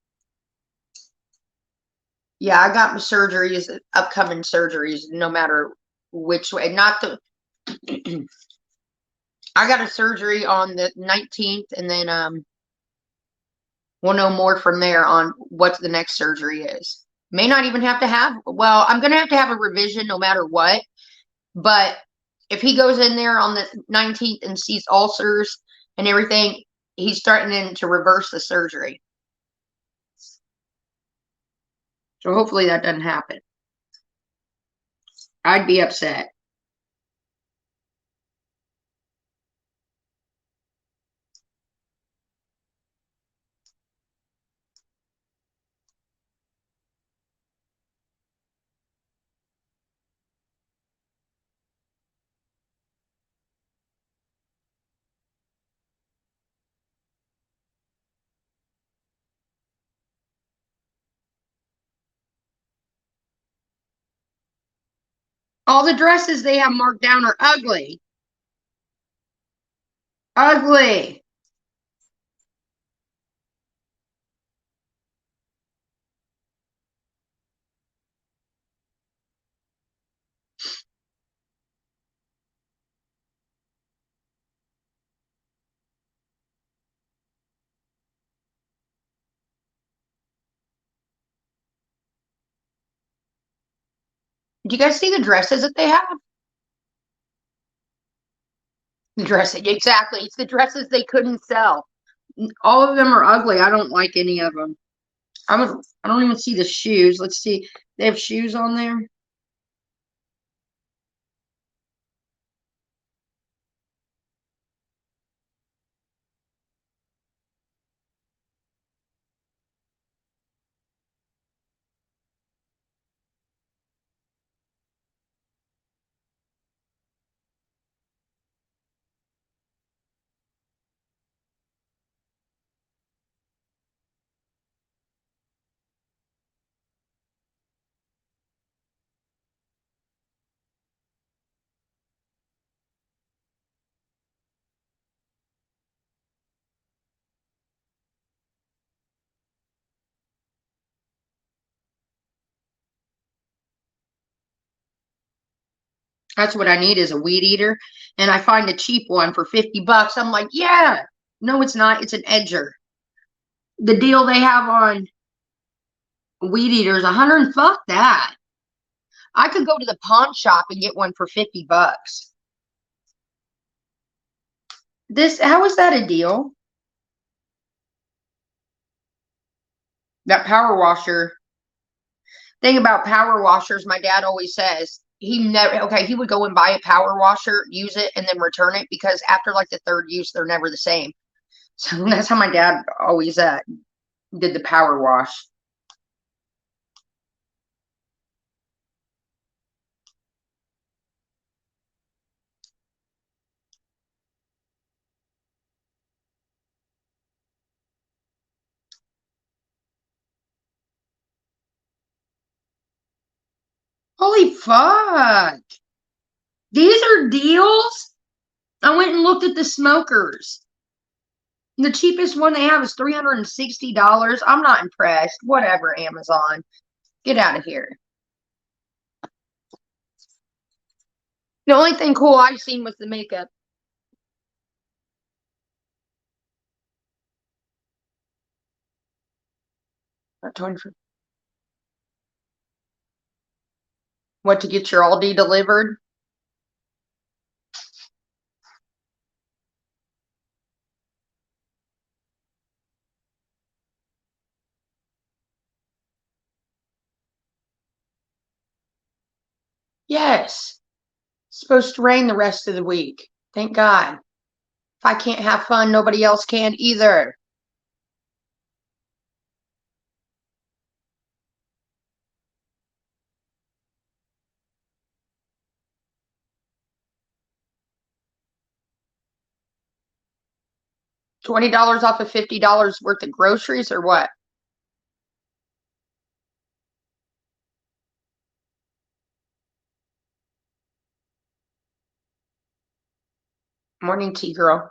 Yeah, I got my surgeries, upcoming surgeries, no matter which way. Not the. I got a surgery on the 19th, and then we'll know more from there on what the next surgery is. May not even have to have. Well, I'm gonna have to have a revision no matter what. But if he goes in there on the 19th and sees ulcers and everything, he's starting to reverse the surgery. So hopefully that doesn't happen. I'd be upset. All the dresses they have marked down are ugly. Ugly. Do you guys see the dresses that they have? The dresses, exactly. It's the dresses they couldn't sell. All of them are ugly. I don't like any of them. I don't even see the shoes. Let's see. They have shoes on there. That's what I need is a weed eater. And I find a cheap one for 50 bucks. I'm like, yeah. No, it's not. It's an edger. The deal they have on weed eaters, 100, fuck that. I could go to the pawn shop and get one for 50 bucks. How is that a deal? That power washer. Thing about power washers, my dad always says he would go and buy a power washer, use it, and then return it because after like the third use, they're never the same. So that's how my dad always did the power wash. Holy fuck. These are deals? I went and looked at the smokers. The cheapest one they have is $360. I'm not impressed. Whatever, Amazon. Get out of here. The only thing cool I've seen was the makeup. What, to get your Aldi delivered? Yes. It's supposed to rain the rest of the week. Thank God. If I can't have fun, nobody else can either. $20 off of $50 worth of groceries or what? Morning tea, girl.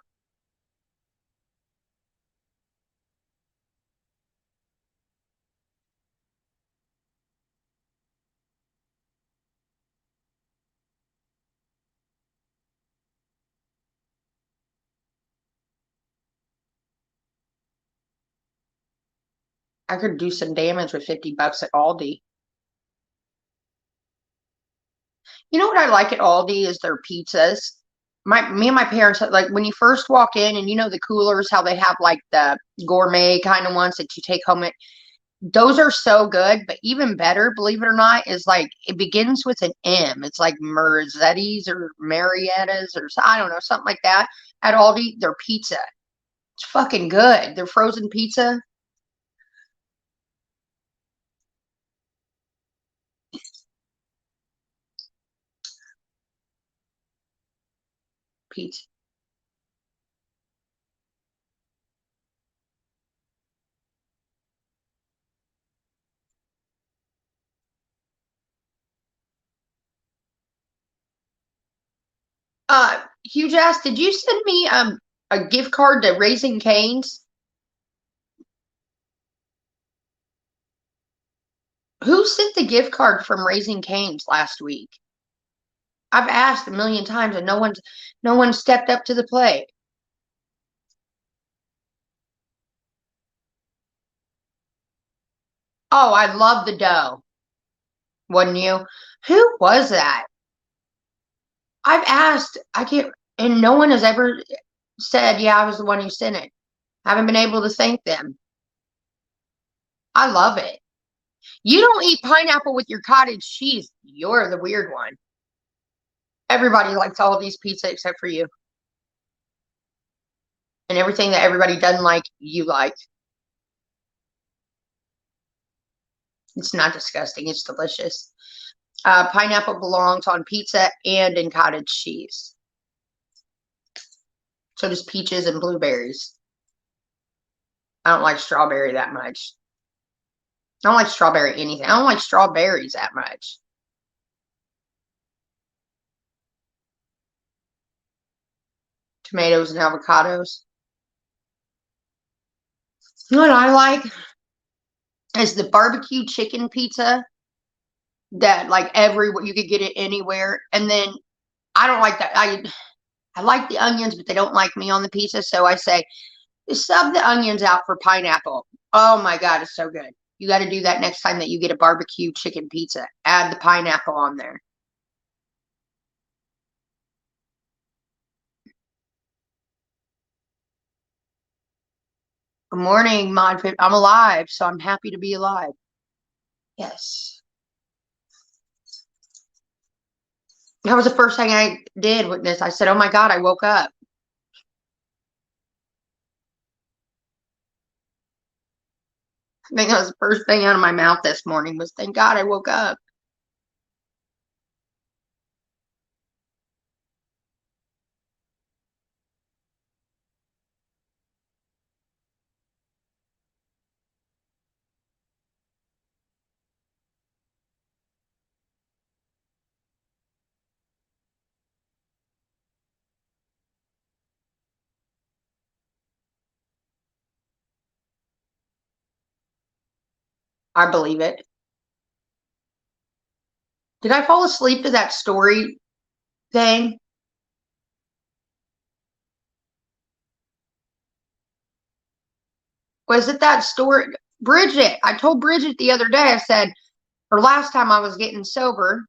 I could do some damage with 50 bucks at Aldi. You know what I like at Aldi is their pizzas. Me and my parents like when you first walk in and you know the coolers, how they have like the gourmet kind of ones that you take home. Those are so good, but even better, believe it or not, is like it begins with an M. It's like Marizzetti's or Marietta's or I don't know, something like that. At Aldi, their pizza. It's fucking good. Their frozen pizza. Pizza. Huge ass, did you send me a gift card to Raising Cane's? Who sent the gift card from Raising Cane's last week? I've asked a million times and no one stepped up to the plate. Oh, I love the dough. Wasn't you? Who was that? I've asked, I can't, and no one has ever said, yeah, I was the one who sent it. I haven't been able to thank them. I love it. You don't eat pineapple with your cottage cheese. You're the weird one. Everybody likes all these pizza except for you. And everything that everybody doesn't like, you like. It's not disgusting. It's delicious. Pineapple belongs on pizza and in cottage cheese. So does peaches and blueberries. I don't like strawberry that much. I don't like strawberry anything. I don't like strawberries that much. Tomatoes and avocados. You know what I like is the barbecue chicken pizza that like every you could get it anywhere. And then I don't like that. I like the onions, but they don't like me on the pizza. So I say sub the onions out for pineapple. Oh my god, it's so good. You got to do that next time that you get a barbecue chicken pizza. Add the pineapple on there. Good morning, I'm alive, so I'm happy to be alive. Yes. That was the first thing I did with this. I said, "Oh my God, I woke up." I think that was the first thing out of my mouth this morning was, "Thank God I woke up." I believe it. Did I fall asleep to that story thing? Was it that story? Bridget, I told Bridget the other day, I said, or last time I was getting sober,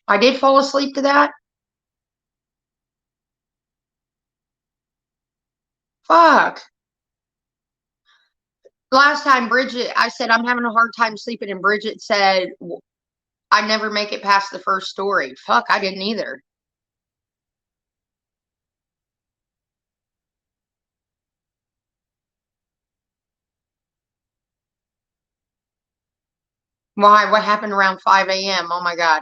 I did fall asleep to that. Fuck. Last time Bridget, I said, I'm having a hard time sleeping, and Bridget said, I never make it past the first story. Fuck, I didn't either. Why? What happened around 5 a.m.? Oh my God.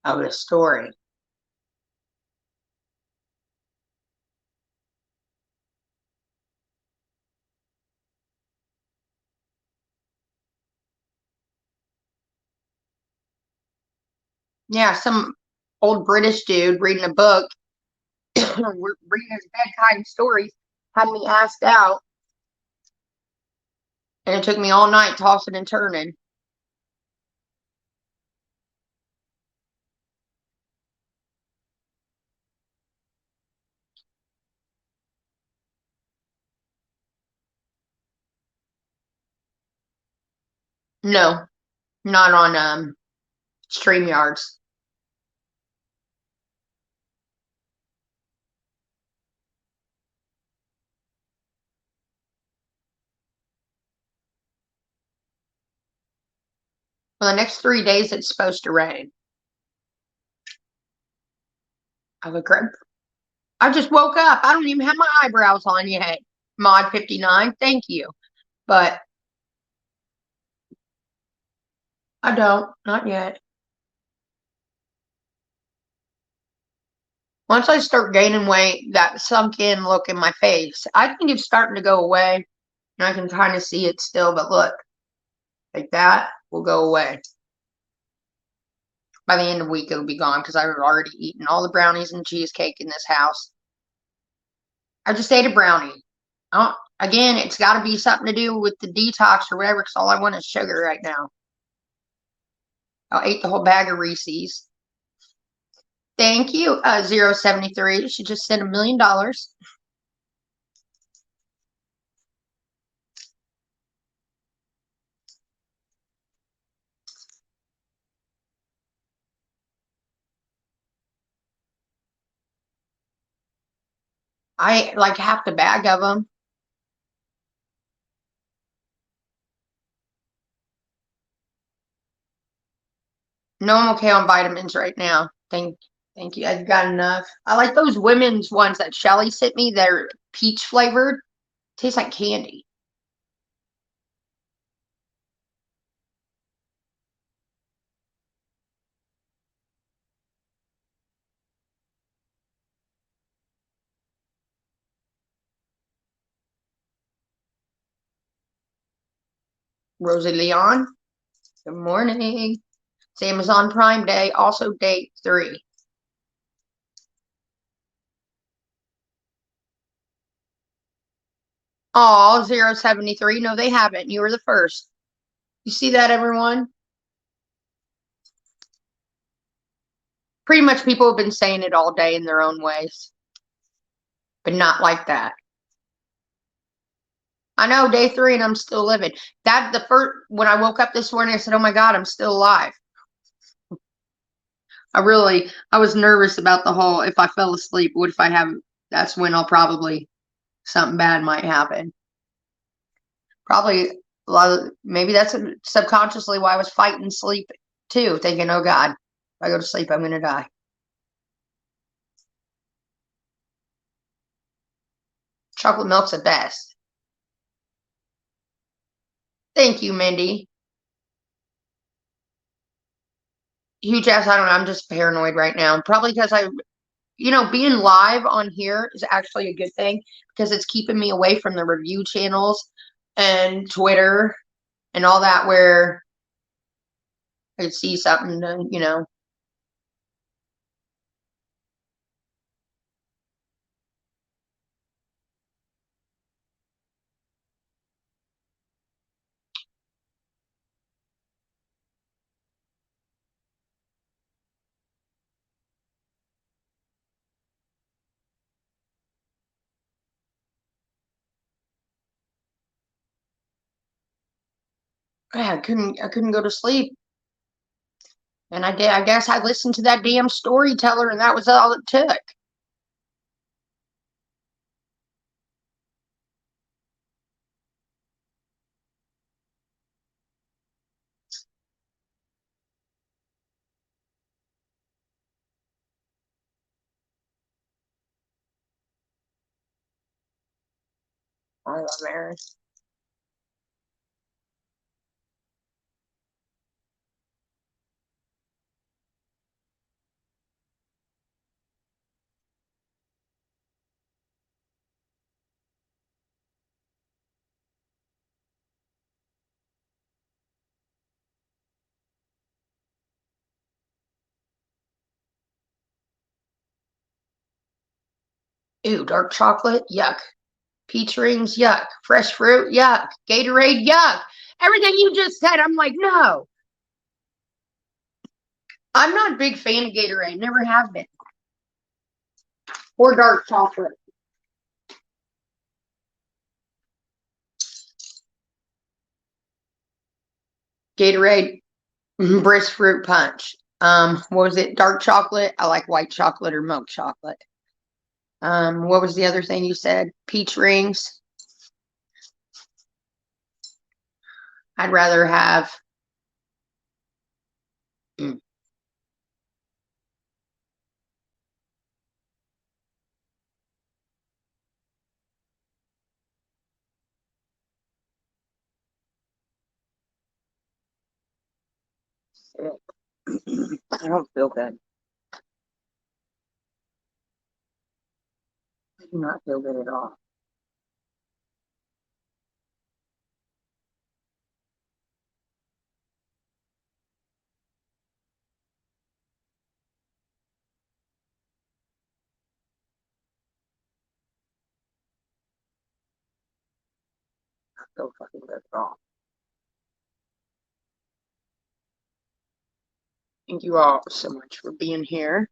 of the story. Yeah, some old British dude reading a book, reading his bedtime stories, had me asked out, and it took me all night tossing and turning. No, not on StreamYards. For the next 3 days, it's supposed to rain. I look great. I just woke up. I don't even have my eyebrows on yet. Mod 59, thank you. But I don't, not yet. Once I start gaining weight, that sunk in look in my face, I think it's starting to go away. And I can kind of see it still, but look, like that will go away. By the end of the week, it'll be gone because I've already eaten all the brownies and cheesecake in this house. I just ate a brownie. Again, it's got to be something to do with the detox or whatever, because all I want is sugar right now. I ate the whole bag of Reese's. Thank you, 073. She just sent $1,000,000. I ate like half the bag of them. No, I'm okay on vitamins right now. Thank you. I've got enough. I like those women's ones that Shelly sent me. They're peach flavored. Tastes like candy. Rosie Leon. Good morning. It's Amazon Prime Day. Also day 3. Oh, 073. No, they haven't. You were the first. You see that, everyone? Pretty much people have been saying it all day in their own ways, but not like that. I know, day 3 and I'm still living. That the first when I woke up this morning, I said, "Oh my God, I'm still alive." I was nervous about the whole. If I fell asleep, what if I have? That's when I'll probably something bad might happen. Probably a lot of maybe that's subconsciously why I was fighting sleep too, thinking, "Oh God, if I go to sleep, I'm gonna die." Chocolate milk's the best. Thank you, Mindy. Huge ass. I don't know. I'm just paranoid right now. Probably because being live on here is actually a good thing because it's keeping me away from the review channels and Twitter and all that where I see something, I couldn't go to sleep. And I did. I guess I listened to that damn storyteller, and that was all it took. I love Aaron. Ew, dark chocolate, yuck. Peach rings, yuck. Fresh fruit, yuck. Gatorade, yuck. Everything you just said, I'm like, no. I'm not a big fan of Gatorade, never have been. Or dark chocolate. Gatorade, brisk fruit punch. What was it? Dark chocolate. I like white chocolate or milk chocolate. What was the other thing you said? Peach rings. I'd rather have. Mm, I don't feel good. I do not feel good at all. I feel fucking good at all. Thank you all so much for being here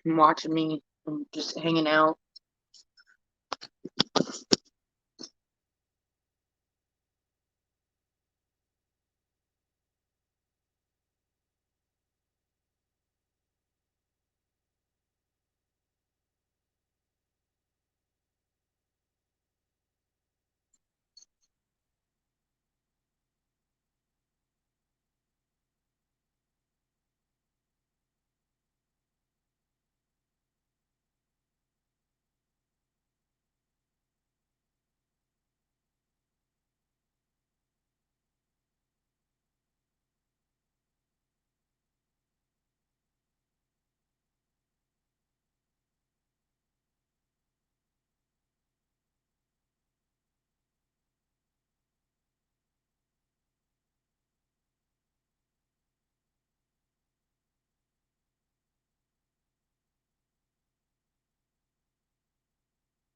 and watching me and just hanging out.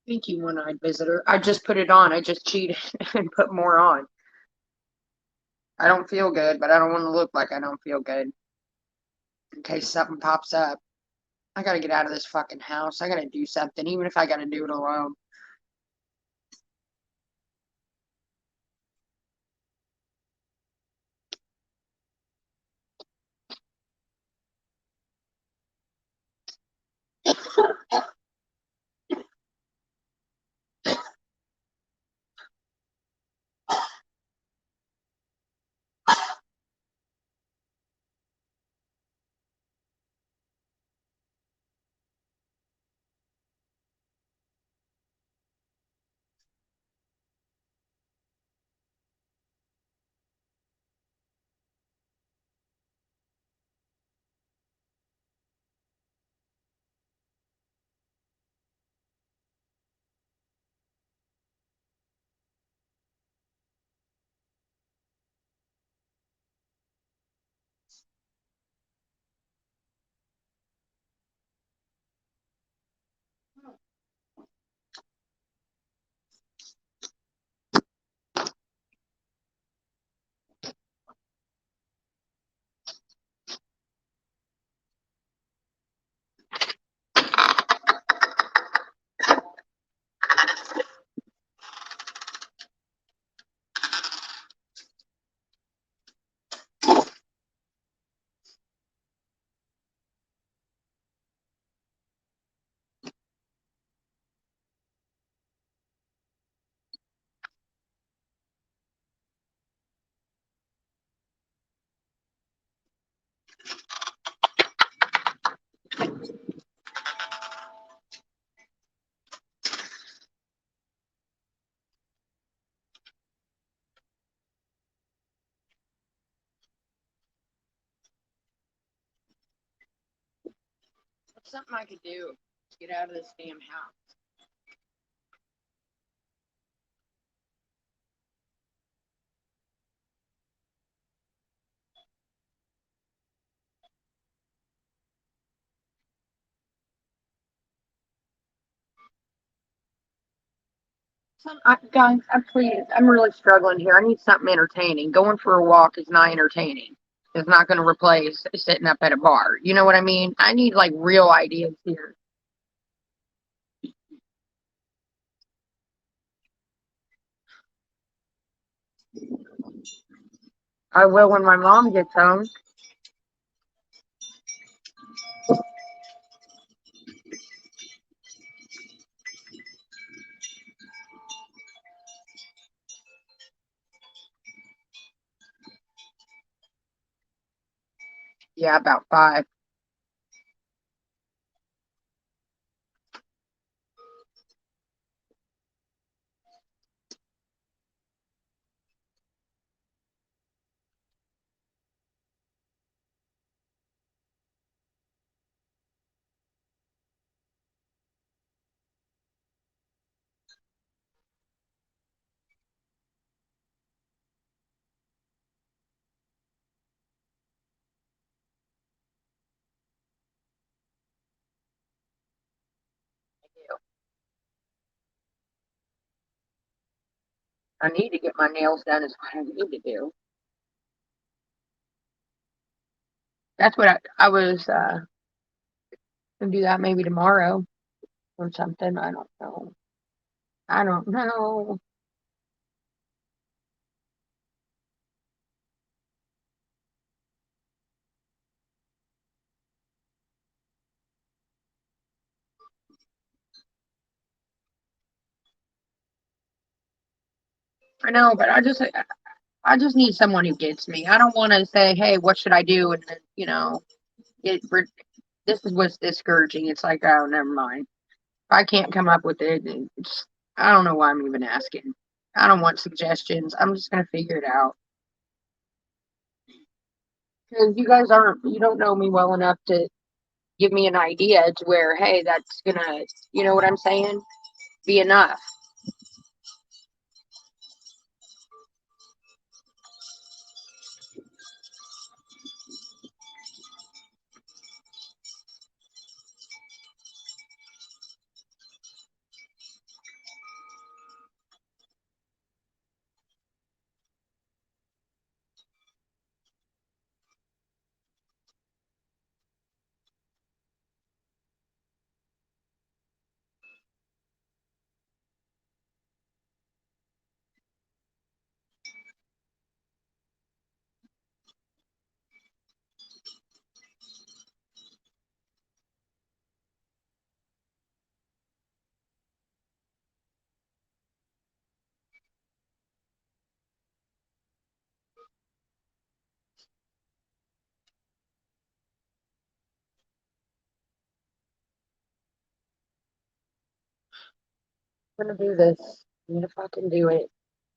Thank you, one-eyed visitor. I just put it on. I just cheated and put more on. I don't feel good, but I don't want to look like I don't feel good in case something pops up. I gotta get out of this fucking house. I gotta do something, even if I gotta do it alone. What's something I could do to get out of this damn house? Guys, please, I'm really struggling here. I need something entertaining. Going for a walk is not entertaining. It's not going to replace sitting up at a bar. You know what I mean? I need like real ideas here. I will when my mom gets home. Yeah, about 5. I need to get my nails done is what I need to do. That's what I was gonna do that maybe tomorrow or something. I don't know. I don't know. I know, but I just need someone who gets me. I don't want to say, "Hey, what should I do?" And then, it this is what's discouraging. It's like, oh, never mind. If I can't come up with it, I don't know why I'm even asking. I don't want suggestions. I'm just gonna figure it out. Because you don't know me well enough to give me an idea to where, hey, that's gonna, you know what I'm saying? Be enough. I'm gonna do this. And if I can do it,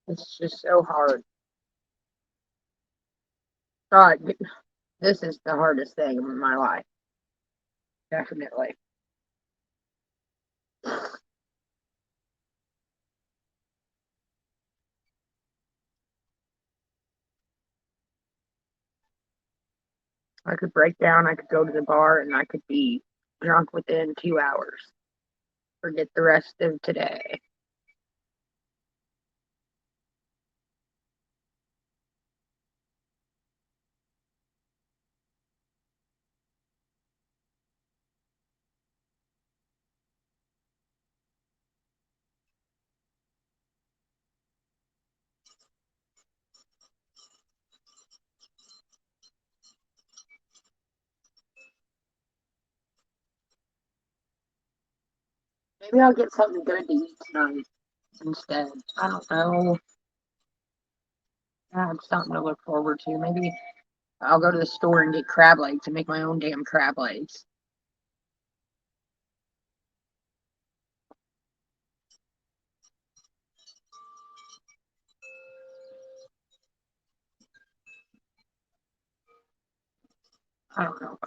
it's just so hard. God, this is the hardest thing in my life. Definitely. I could break down, I could go to the bar, and I could be drunk within 2 hours. Forget the rest of today. Maybe I'll get something good to eat tonight instead. I don't know. I have something to look forward to. Maybe I'll go to the store and get crab legs and make my own damn crab legs. I don't know.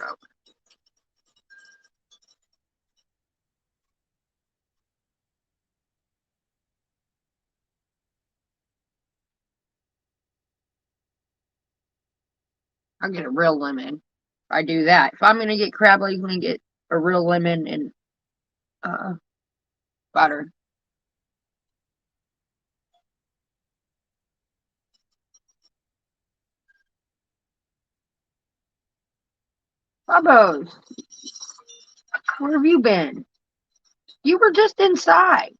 I'll get a real lemon. If I do that. If I'm gonna get crab legs, I'm gonna get a real lemon and uh butter. Bubbles, where have you been? You were just inside.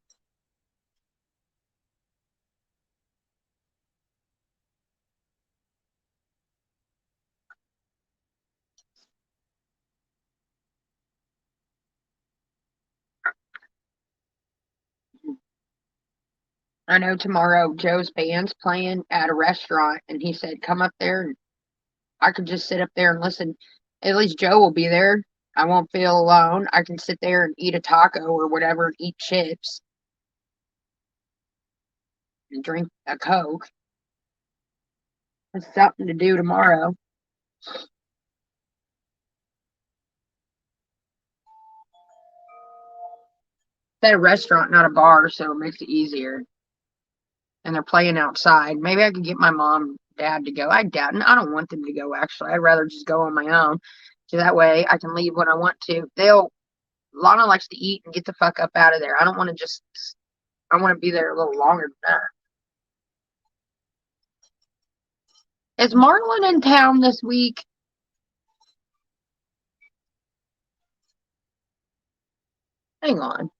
I know tomorrow Joe's band's playing at a restaurant, and he said, come up there and I could just sit up there and listen. At least Joe will be there. I won't feel alone. I can sit there and eat a taco or whatever and eat chips and drink a Coke. It's something to do tomorrow. It's at a restaurant, not a bar, so it makes it easier. And they're playing outside. Maybe I could get my mom and dad to go. I doubt it. I don't want them to go, actually. I'd rather just go on my own. So that way I can leave when I want to. Lana likes to eat and get the fuck up out of there. I don't want to just, I want to be there a little longer than that. Is Marlon in town this week? Hang on.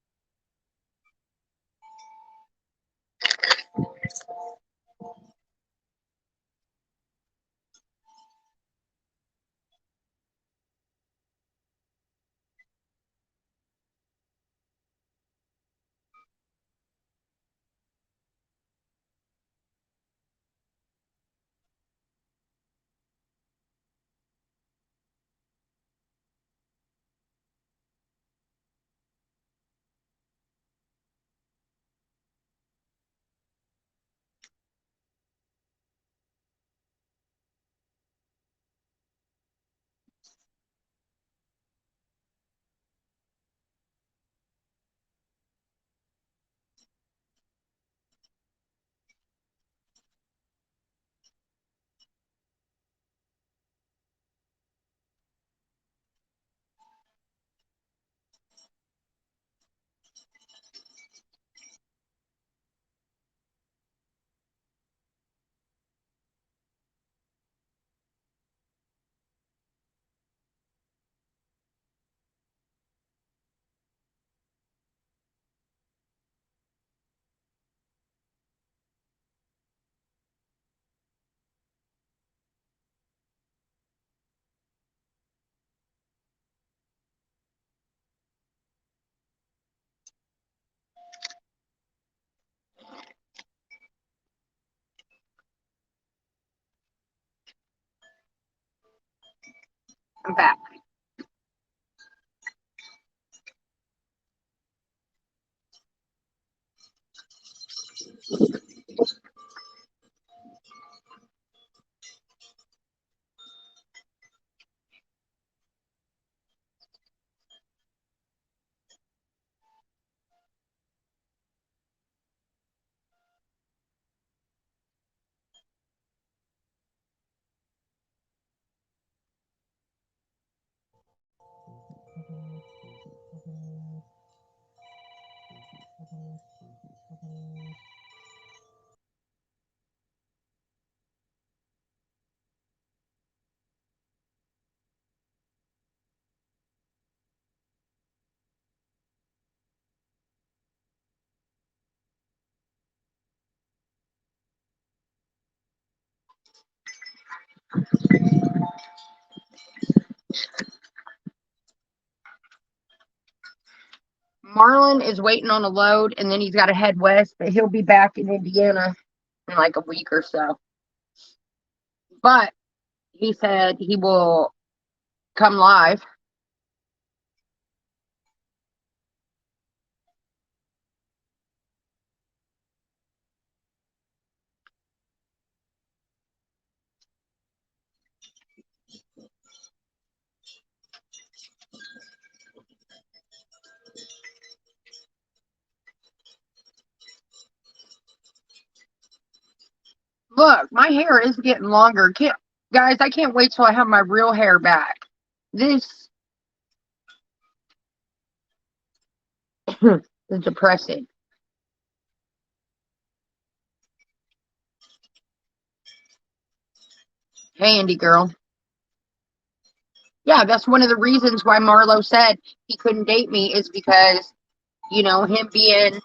I'm back. Marlon is waiting on a load, and then he's got to head west, but he'll be back in Indiana in like a week or so. But he said he will come live. Look, my hair is getting longer. Guys, I can't wait till I have my real hair back. This is depressing. Hey, Andy girl. Yeah, that's one of the reasons why Marlo said he couldn't date me is because, him being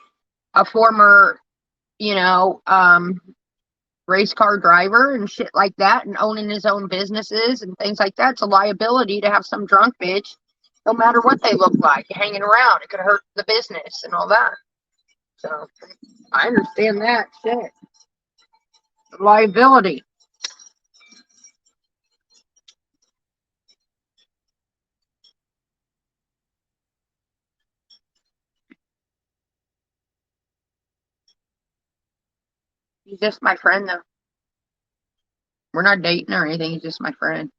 a former, you know, um, race car driver and shit like that and owning his own businesses and things like that. It's a liability to have some drunk bitch, no matter what they look like, hanging around. It could hurt the business and all that. So I understand that shit. Liability. He's just my friend though. We're not dating or anything. He's just my friend.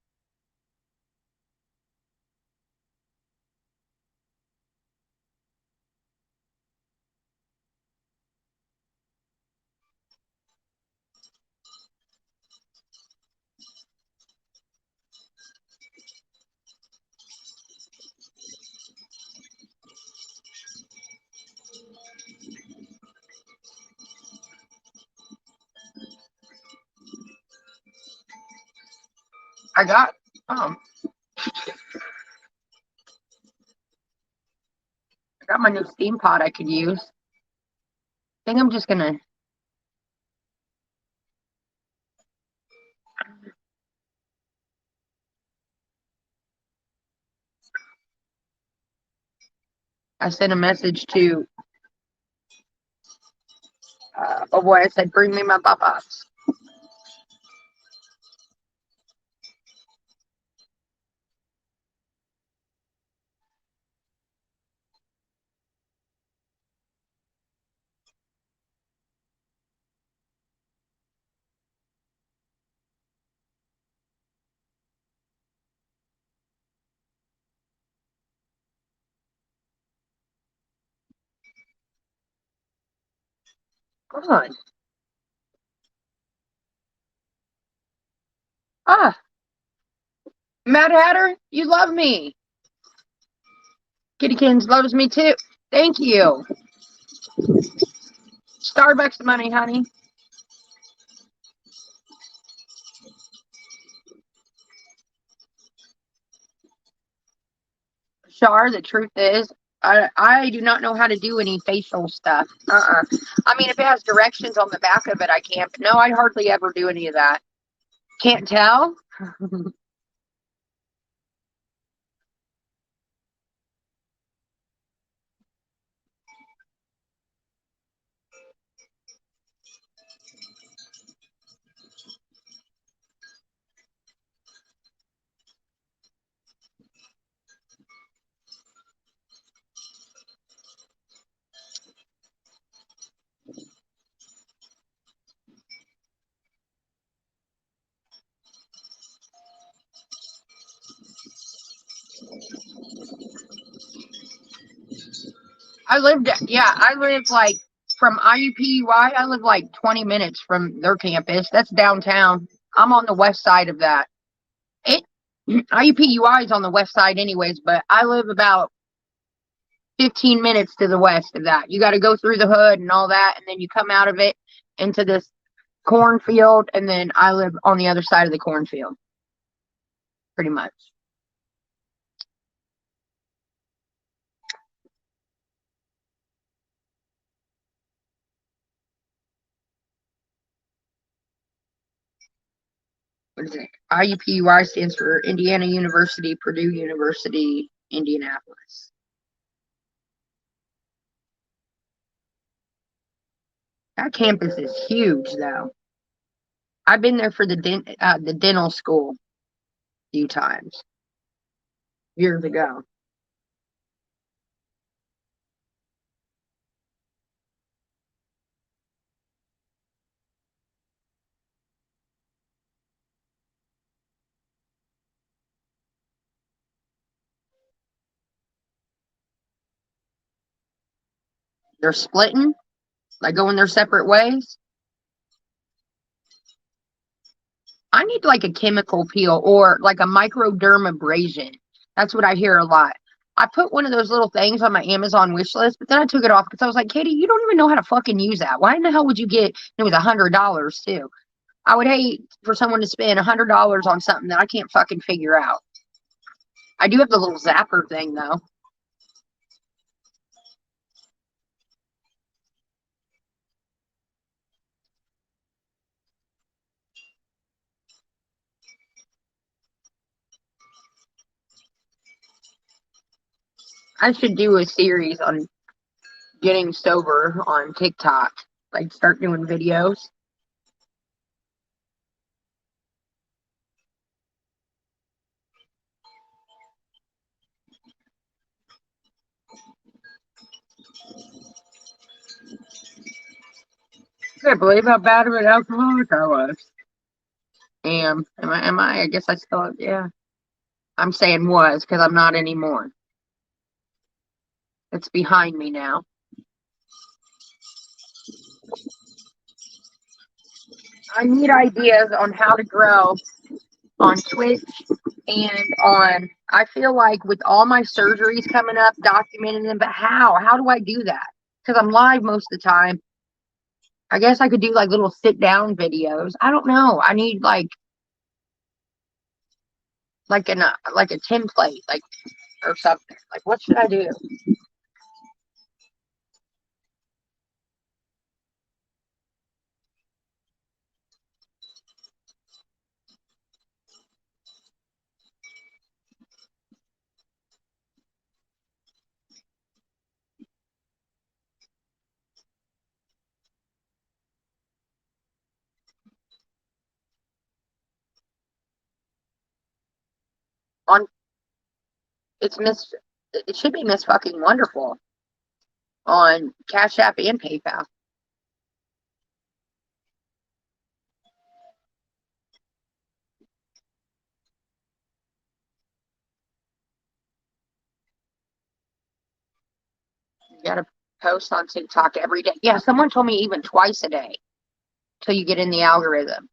I got um I got my new steam pot I could use. I think I'm just gonna I sent a message to oh boy, I said bring me my papas. God. Ah, Mad Hatter, you love me. Kittykins loves me too. Thank you. Starbucks money, honey. Shar, the truth is, I do not know how to do any facial stuff. I mean, if it has directions on the back of it, I can. But no, I hardly ever do any of that. Can't tell. I lived like from IUPUI, I live like 20 minutes from their campus. That's downtown. I'm on the west side of that. It IUPUI is on the west side, anyways, but I live about 15 minutes to the west of that. You got to go through the hood and all that, and then you come out of it into this cornfield, and then I live on the other side of the cornfield, pretty much. What is it? IUPUI stands for Indiana University, Purdue University, Indianapolis. That campus is huge, though. I've been there for the dental school a few times years ago. They're splitting, like going their separate ways. I need like a chemical peel or like a microdermabrasion. That's what I hear a lot. I put one of those little things on my Amazon wish list, but then I took it off because I was like, Katie, you don't even know how to fucking use that. Why in the hell would you get it was $100 too? I would hate for someone to spend $100 on something that I can't fucking figure out. I do have the little zapper thing though. I should do a series on getting sober on TikTok. Like start doing videos. I can't believe how bad of an alcoholic I was. Am I? I guess I still, yeah. I'm saying was because I'm not anymore. It's behind me now. I need ideas on how to grow on Twitch and on, I feel like with all my surgeries coming up, documenting them, but how? How do I do that? Because I'm live most of the time. I guess I could do like little sit down videos. I don't know. I need like a template, like or something. Like what should I do? On it's Miss it should be Miss fucking wonderful on Cash App and PayPal. You gotta post on TikTok every day. Yeah, someone told me even twice a day till you get in the algorithm.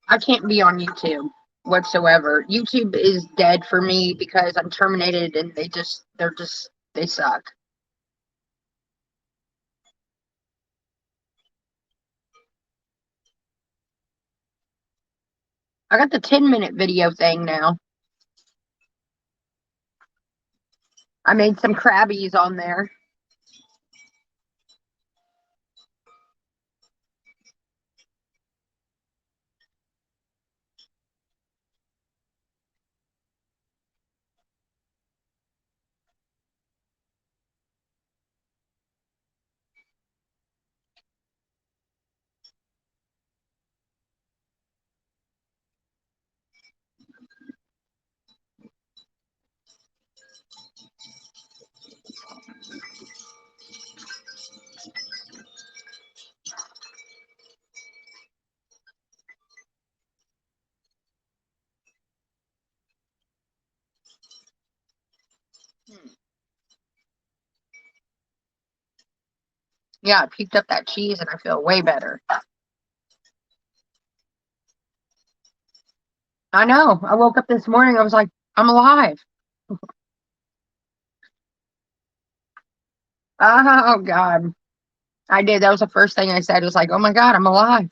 I can't be on YouTube whatsoever. YouTube is dead for me because I'm terminated and they suck. I got the 10-minute video thing now. I made some crabbies on there. Yeah, I picked up that cheese and I feel way better. I know. I woke up this morning, I was like, I'm alive. Oh God. I did. That was the first thing I said. It was like, oh my God, I'm alive.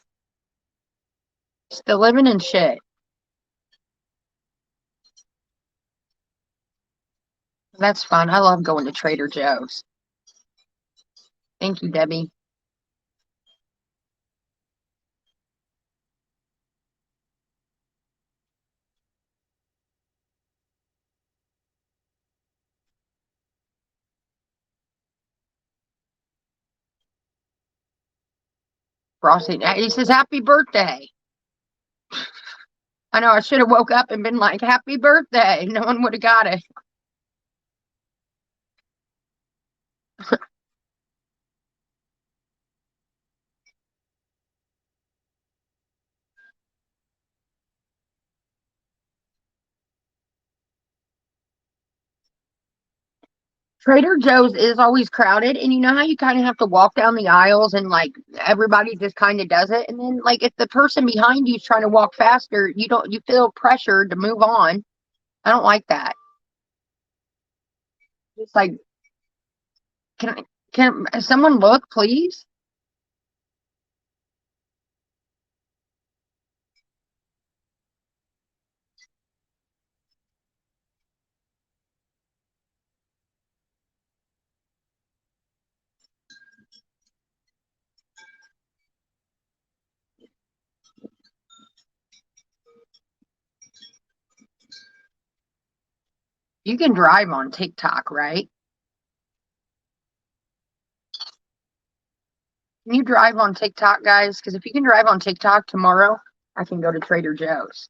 Still living and shit. That's fun. I love going to Trader Joe's. Thank you, Debbie. Frosty. He says, happy birthday. I know I should have woke up and been like, happy birthday. No one would have got it. Trader Joe's is always crowded, and you know how you kind of have to walk down the aisles and like everybody just kind of does it, and then like if the person behind you is trying to walk faster, you feel pressured to move on. I don't like that. It's like, can someone look, please? You can drive on TikTok, right? Can you drive on TikTok, guys? Because if you can drive on TikTok tomorrow, I can go to Trader Joe's.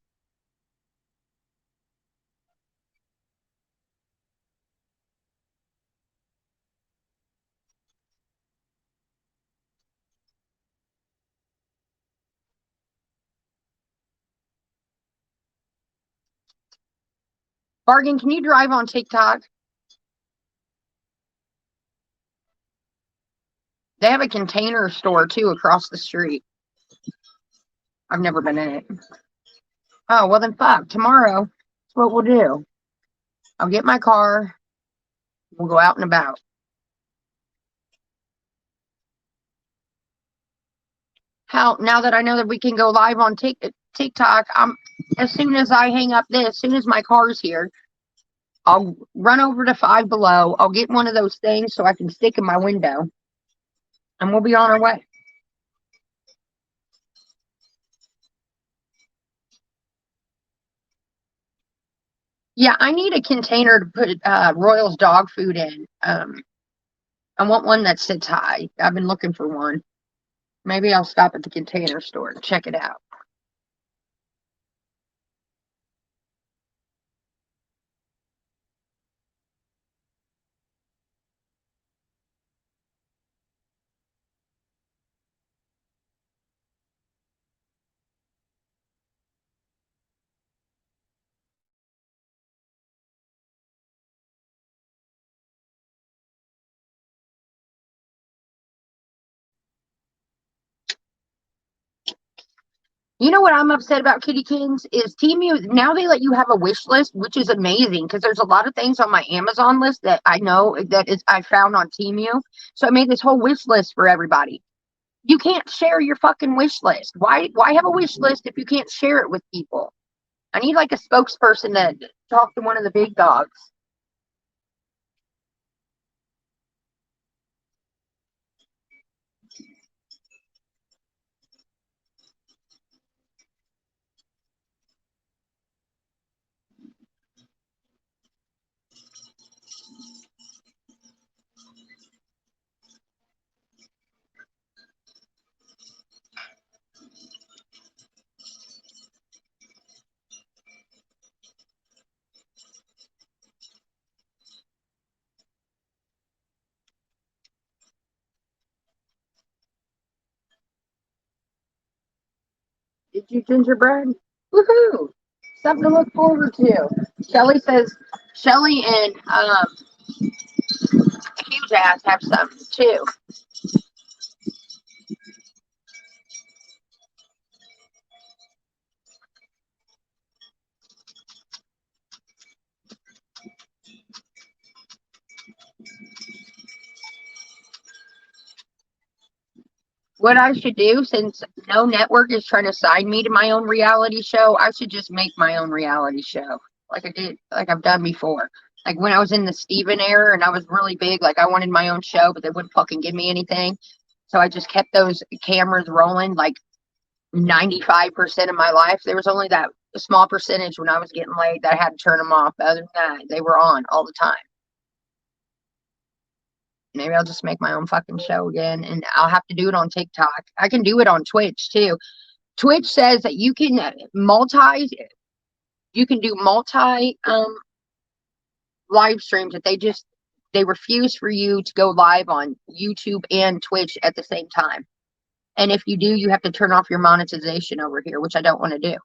Bargain, can you drive on TikTok? They have a Container Store too across the street. I've never been in it. Oh, well then fuck. Tomorrow, that's what we'll do. I'll get my car. We'll go out and about. How now that I know that we can go live on TikTok, as soon as I hang up this, as soon as my car's here, I'll run over to Five Below. I'll get one of those things so I can stick in my window, and we'll be on our way. Yeah, I need a container to put Royal's dog food in. I want one that sits high. I've been looking for one. Maybe I'll stop at the Container Store and check it out. You know what I'm upset about, Kitty Kings, is Temu. Now they let you have a wish list, which is amazing because there's a lot of things on my Amazon list that I know that is I found on Temu. So I made this whole wish list for everybody. You can't share your fucking wish list. Why have a wish list if you can't share it with people? I need like a spokesperson to talk to one of the big dogs. Did you gingerbread? Woohoo! Something to look forward to. Shelly says, Shelly and Huge Ass have some too. What I should do, since no network is trying to sign me to my own reality show, I should just make my own reality show, like I did, like I've done before. Like when I was in the Steven era and I was really big, like I wanted my own show, but they wouldn't fucking give me anything. So I just kept those cameras rolling like 95% of my life. There was only that small percentage when I was getting laid that I had to turn them off. But other than that, they were on all the time. Maybe I'll just make my own fucking show again, and I'll have to do it on TikTok. I can do it on Twitch too. Twitch says that you can do multi live streams, that they refuse for you to go live on YouTube and Twitch at the same time. And if you do, you have to turn off your monetization over here, which I don't want to do.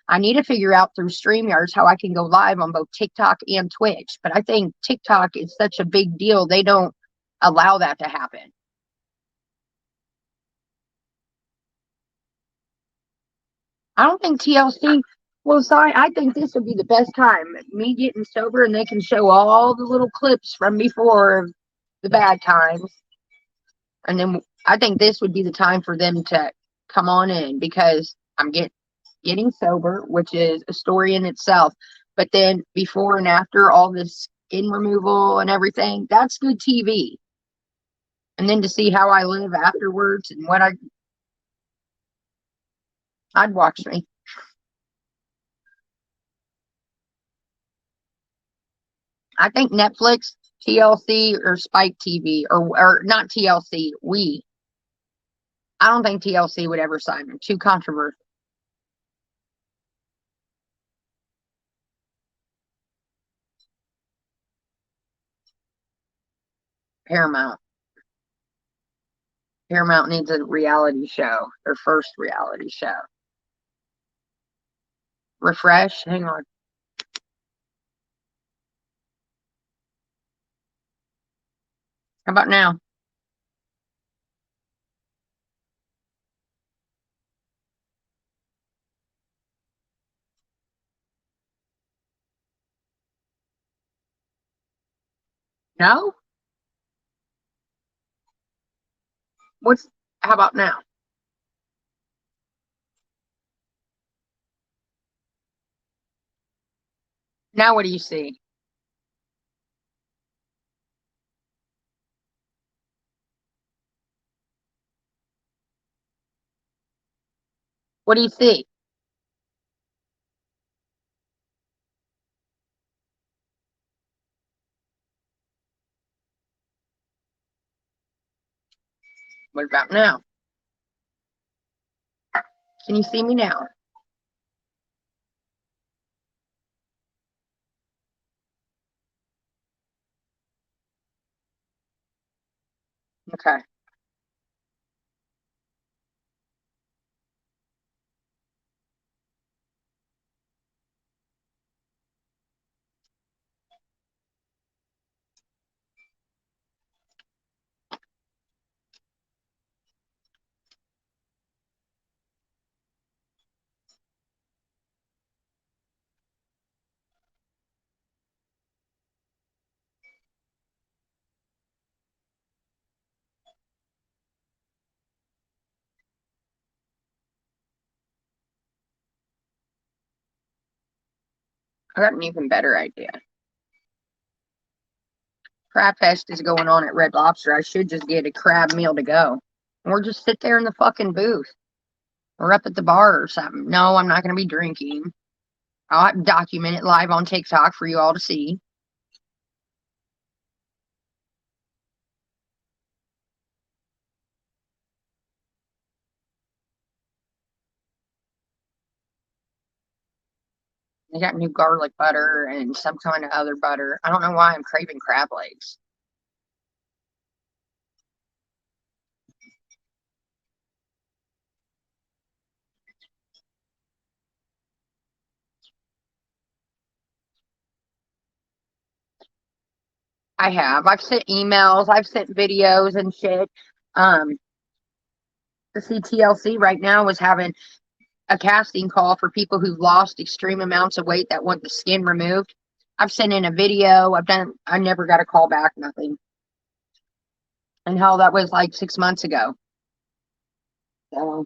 I need to figure out through StreamYards how I can go live on both TikTok and Twitch. But I think TikTok is such a big deal, they don't allow that to happen. I don't think TLC will sign. I think this would be the best time. Me getting sober and they can show all the little clips from before the bad times. And then I think this would be the time for them to come on in because I'm getting sober, which is a story in itself. But then before and after all this skin removal and everything, that's good TV. And then to see how I live afterwards and what I'd watch me. I think Netflix, TLC, or Spike TV, or not TLC, we. I don't think TLC would ever sign me. Too controversial. Paramount. Paramount needs a reality show, their first reality show. Refresh. Hang on. How about now? No? What's how about now? Now what do you see? What do you see? What about now? Can you see me now? Okay. I got an even better idea. Crab Fest is going on at Red Lobster. I should just get a crab meal to go. Or just sit there in the fucking booth. Or up at the bar or something. No, I'm not going to be drinking. I'll document it live on TikTok for you all to see. They got new garlic butter and some kind of other butter. I don't know why I'm craving crab legs. I have. I've sent emails. I've sent videos and shit. Um, the CTLC right now is having a casting call for people who've lost extreme amounts of weight that want the skin removed. I've sent in a video. I never got a call back, nothing. And hell, that was like 6 months ago. So,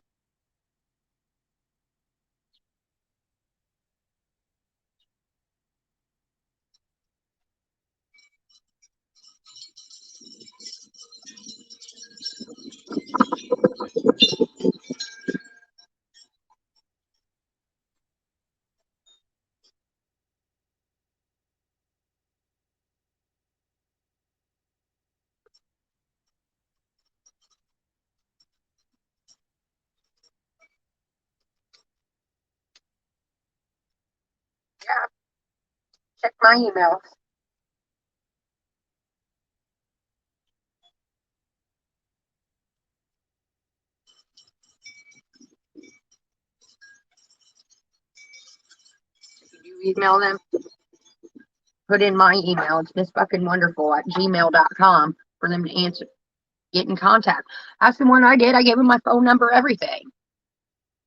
yeah, check my emails. email them, put in my email. It's missfuckingwonderful@gmail.com for them to answer, get in contact. Ask them when I did. I gave them my phone number, everything.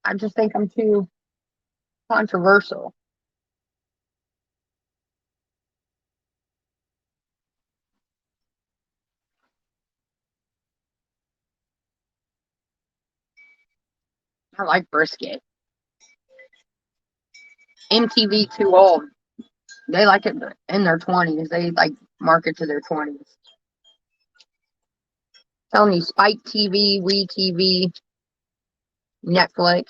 I just think I'm too controversial. I like brisket. MTV too old. They like it in their 20s. They like market to their 20s. Telling you, Spike TV, WeTV, Netflix.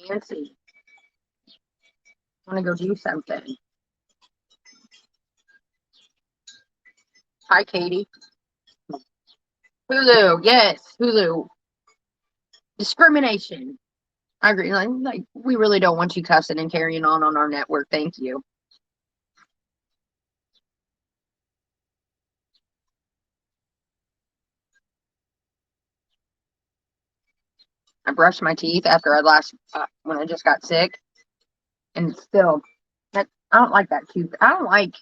Fancy. Want to go do something. Hi, Katie. Hulu. Yes, Hulu. Discrimination. I agree. Like, we really don't want you cussing and carrying on our network. Thank you. I brushed my teeth after when I just got sick, and still, I don't like that tooth. I don't like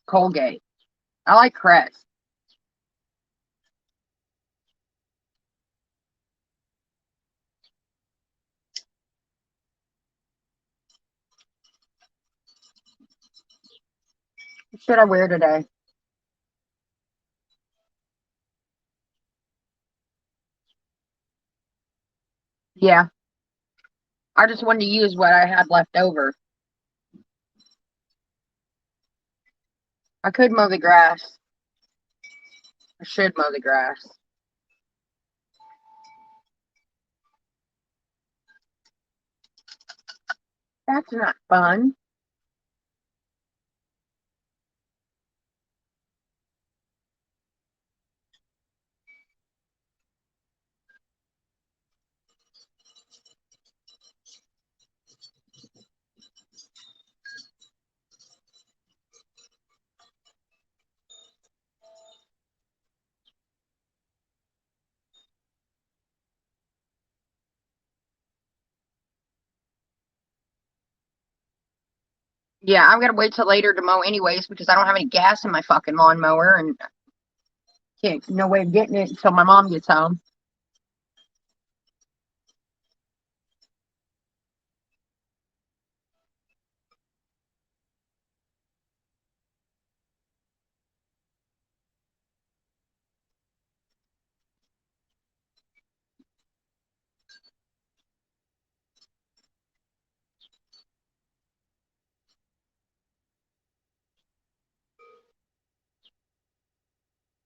Colgate. I like Crest. What should I wear today? Yeah, I just wanted to use what I had left over. I could mow the grass. I should mow the grass. That's not fun. Yeah, I'm gonna wait till later to mow anyways because I don't have any gas in my fucking lawnmower and can't no way of getting it until my mom gets home.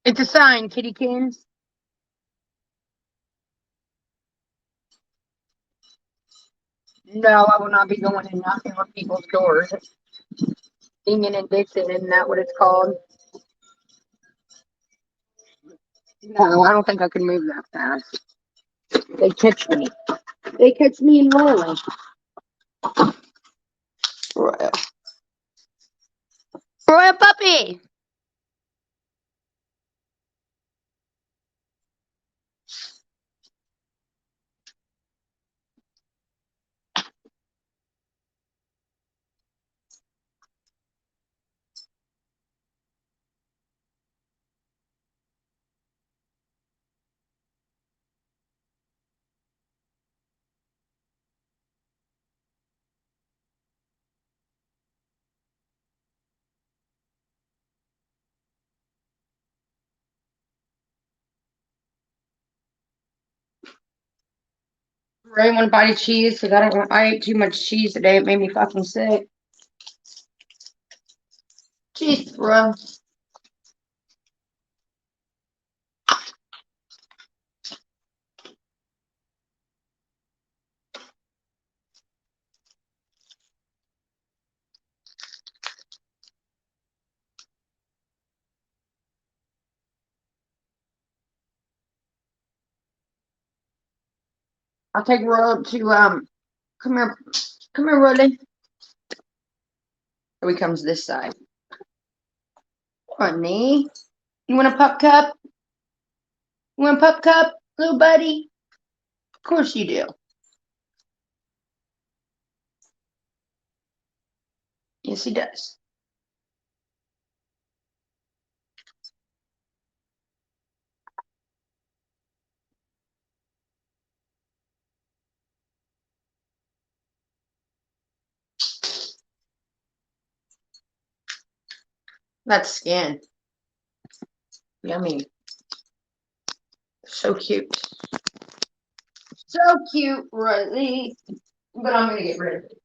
It's a sign, kittykins. No, I will not be going and knocking on people's doors. Demon and Dixon, isn't that what it's called? No, I don't think I can move that fast. They catch me. They catch me in rolling. Royal. Royal puppy. Ray want to buy the cheese because I ate too much cheese today. It made me fucking sick. Cheese, bro. I'll take Royal to come here. Come here, Rolly. Here he comes this side. Honey. You want a pup cup? You want pup cup, little buddy? Of course you do. Yes, he does. That's skin. Yummy. So cute. So cute, Riley. But I'm going to get rid of it.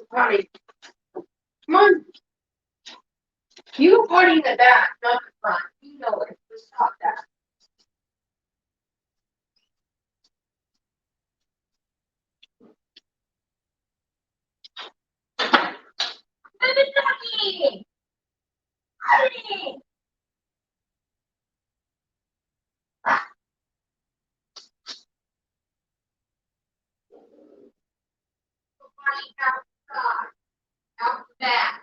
Potty. Come on. You go potty in the back, not the front. You know it. Just stop that. Doggy! Potty! Potty outside. Out the back.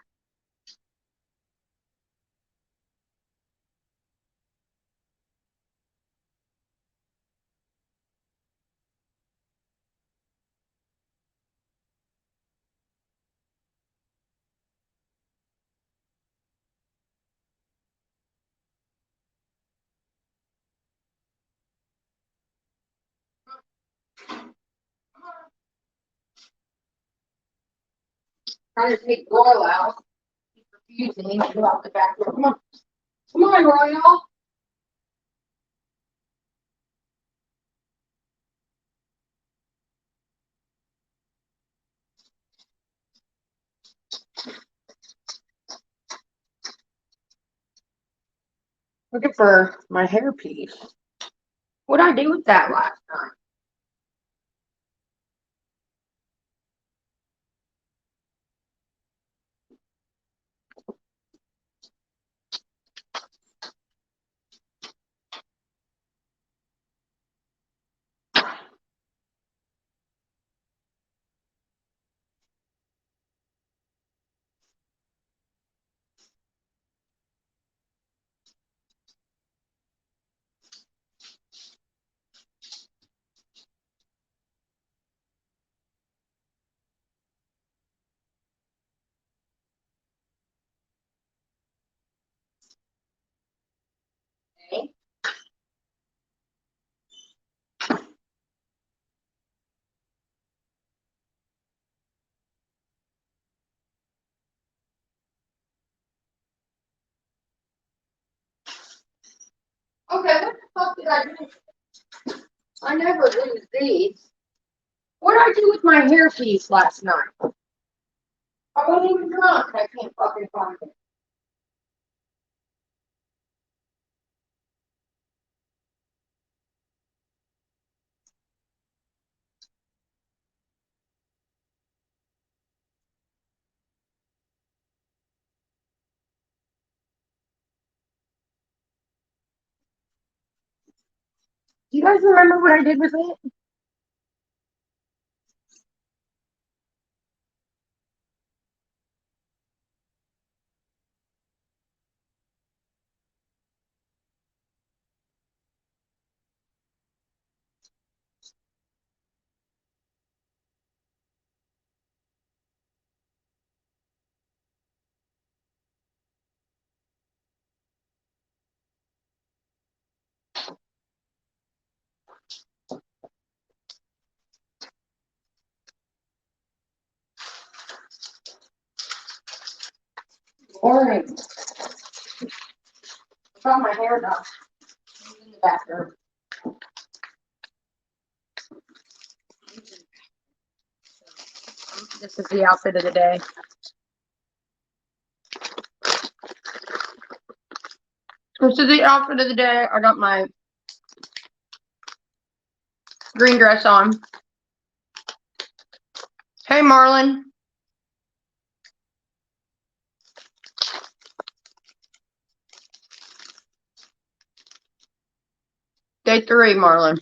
Trying to take Royal out. He's refusing to go out the back door. Come on. Come on, Royal. Looking for my hairpiece. What'd I do with that last time? Okay. Okay, what the fuck did I do? I never lose these. What did I do with my hairpiece last night? I wasn't even drunk. I can't fucking find it. Do you guys remember what I did with it? Orange. I found my hair done in the bathroom. This is the outfit of the day. This is the outfit of the day. I got my green dress on. Hey, Marlon. Day 3, Marlon.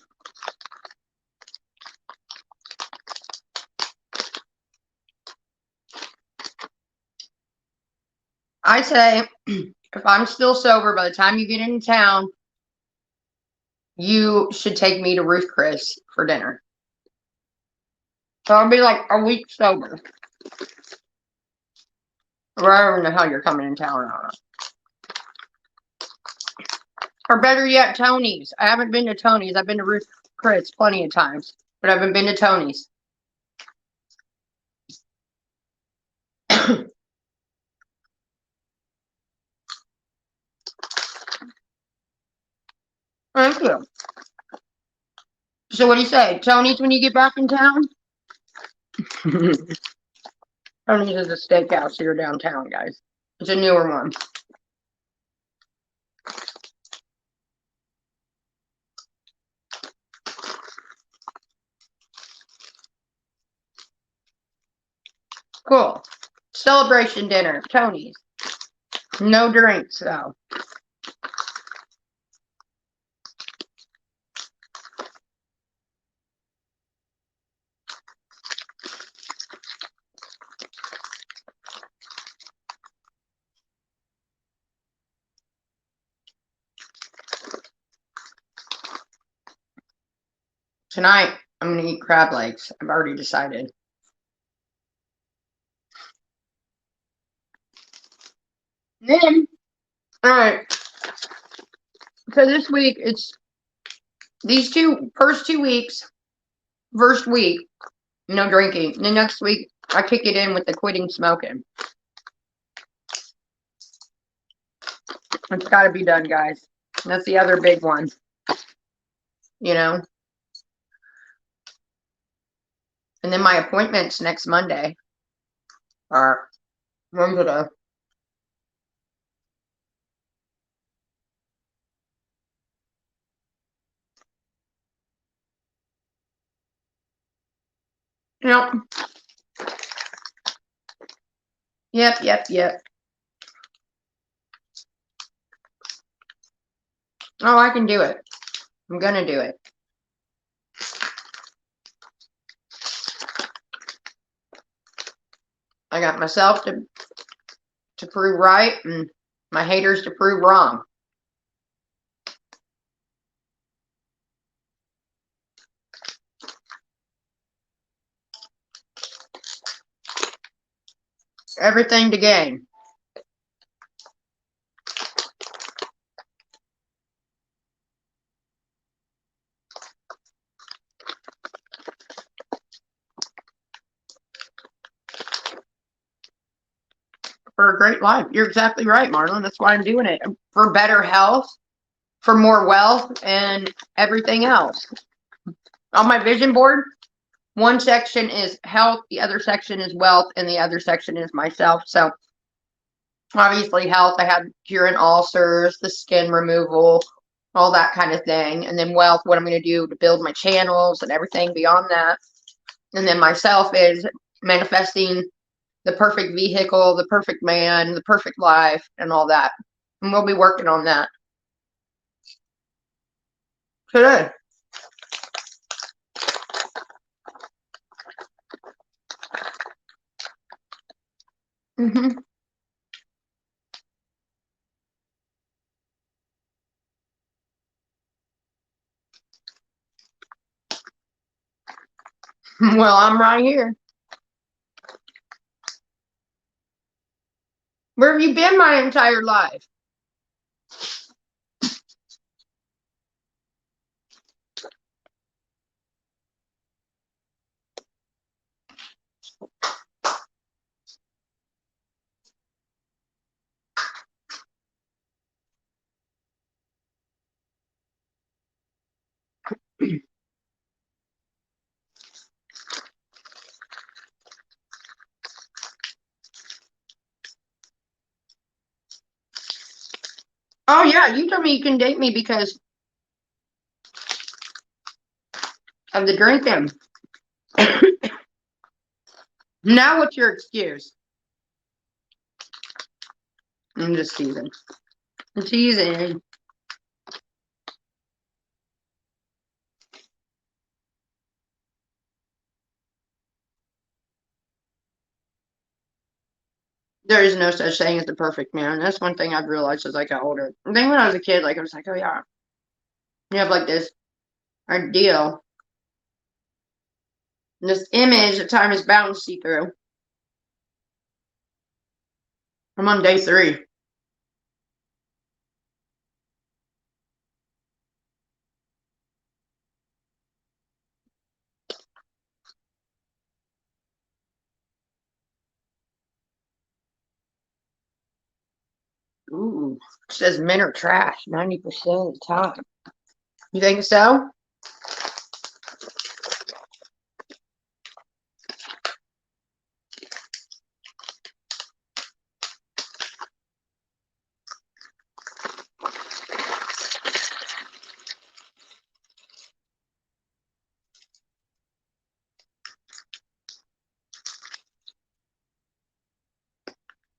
I say, if I'm still sober by the time you get into town, you should take me to Ruth Chris for dinner. So I'll be like a week sober. Or I don't know how you're coming in town. I don't know. Or better yet, Tony's. I haven't been to Tony's. I've been to Ruth Chris plenty of times, but I haven't been to Tony's. Thank you. So what do you say? Tony's when you get back in town? Tony's is a steakhouse here downtown, guys. It's a newer one. Cool. Celebration dinner, Tony's. No drinks, though. Tonight, I'm going to eat crab legs. I've already decided. Then, alright. So this week, it's these first 2 weeks, first week, no drinking. And the next week, I kick it in with the quitting smoking. It's got to be done, guys. That's the other big one. You know? And then my appointments next Monday are, when's it? Yep. Yep. Oh, I can do it. I'm gonna do it. I got myself to prove right and my haters to prove wrong. Everything to gain. For a great life. You're exactly right, Marlon. That's why I'm doing it. For better health, for more wealth, and everything else. On my vision board, one section is health, the other section is wealth, and the other section is myself. So obviously health, I had curing ulcers, the skin removal, all that kind of thing. And then wealth, what I'm going to do to build my channels and everything beyond that. And then myself is manifesting the perfect vehicle, the perfect man, the perfect life, and all that. And we'll be working on that today. Mm-hmm. Well, I'm right here. Where have you been my entire life? Oh, yeah, you told me you can date me because of the drinking. Now what's your excuse? I'm just teasing. I'm teasing. There is no such thing as the perfect man. That's one thing I've realized as I got older. I think when I was a kid, like I was like, oh yeah, you have like this ideal, this image that time is bound to see through. I'm on day 3. Ooh, it says men are trash 90% of the time. You think so?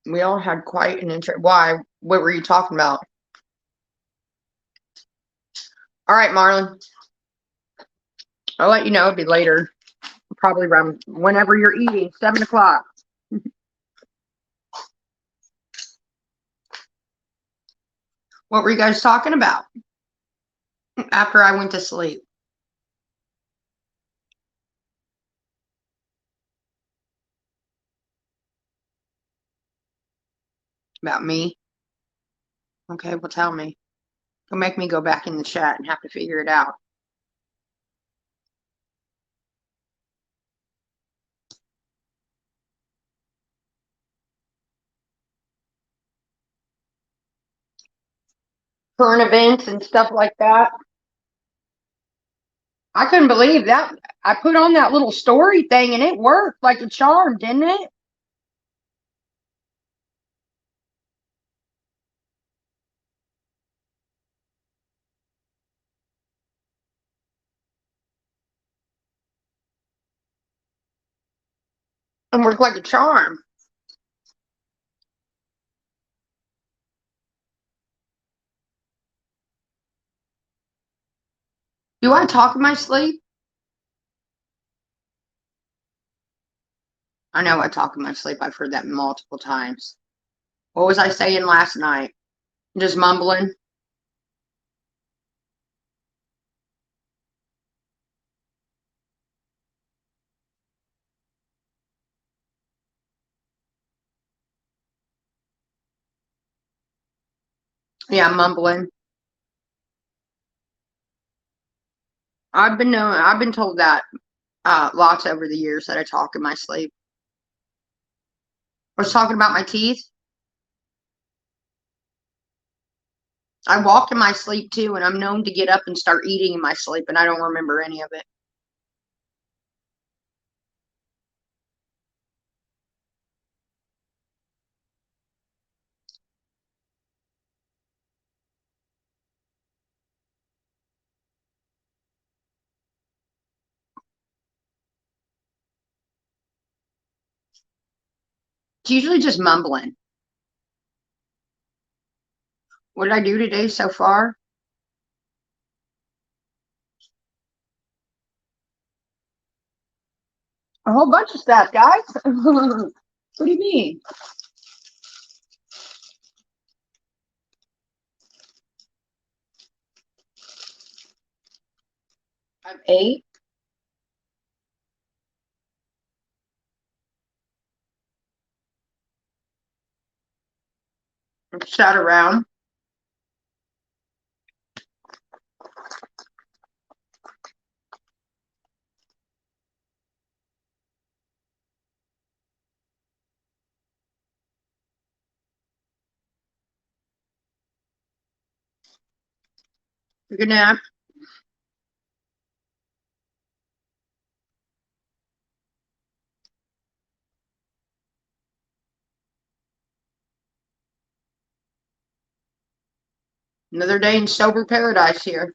We all had quite an interest. Why? What were you talking about? All right, Marlon. I'll let you know. It'll be later. Probably around whenever you're eating, 7 o'clock. What were you guys talking about after I went to sleep? About me? Okay, well, tell me. Don't make me go back in the chat and have to figure it out. Current events and stuff like that. I couldn't believe that. I put on that little story thing and it worked like a charm, didn't it? It worked like a charm. Do I talk in my sleep? I know I talk in my sleep. I've heard that multiple times. What was I saying last night? Just mumbling? Yeah, mumbling. I've been told that lots over the years that I talk in my sleep. I was talking about my teeth. I walk in my sleep too, and I'm known to get up and start eating in my sleep, and I don't remember any of it. It's usually just mumbling. What did I do today so far? A whole bunch of stuff, guys. What do you mean? I've ate, I've sat around. Took a nap. Another day in sober paradise here.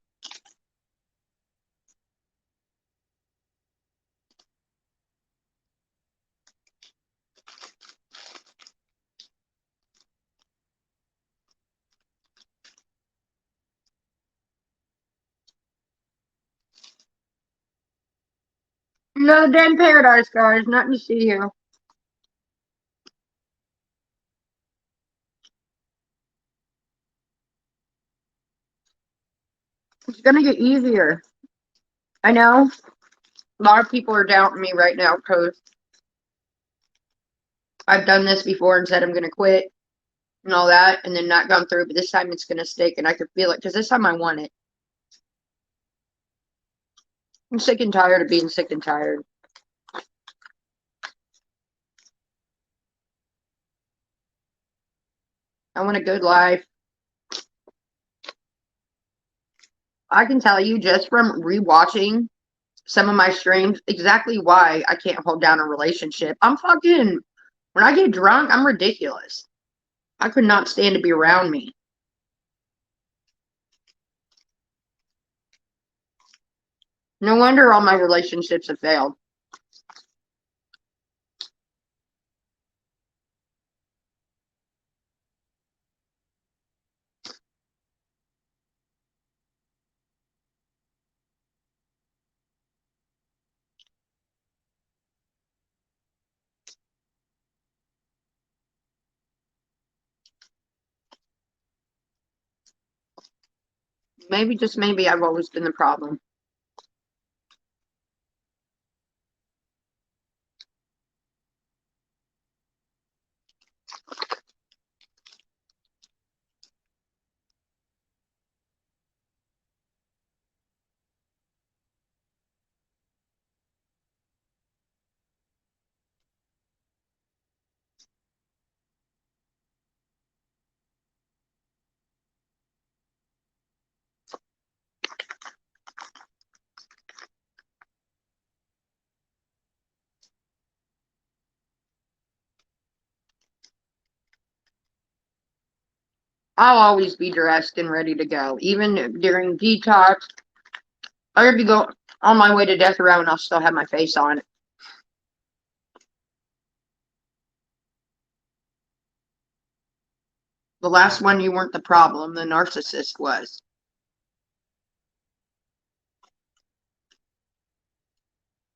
Another day in paradise, guys. Nothing to see here. It's gonna get easier. I know a lot of people are doubting me right now because I've done this before and said I'm gonna quit and all that, and then not gone through. But this time it's gonna stick, and I can feel it because this time I want it. I'm sick and tired of being sick and tired. I want a good life. I can tell you just from rewatching some of my streams exactly why I can't hold down a relationship. When I get drunk, I'm ridiculous. I could not stand to be around me. No wonder all my relationships have failed. Maybe, just maybe, I've always been the problem. I'll always be dressed and ready to go. Even during detox, I could be go on my way to death row and I'll still have my face on. The last one, you weren't the problem, the narcissist was.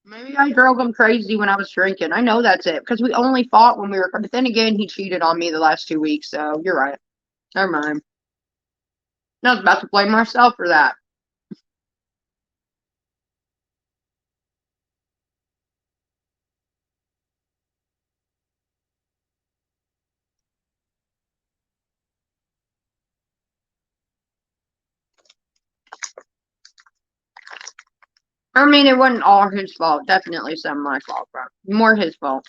Maybe I drove him crazy when I was drinking. I know that's it because we only fought when we were. But then again, he cheated on me the last 2 weeks, so you're right. Never mind. I was about to blame myself for that. I mean, it wasn't all his fault. Definitely some of my fault, bro. More his fault.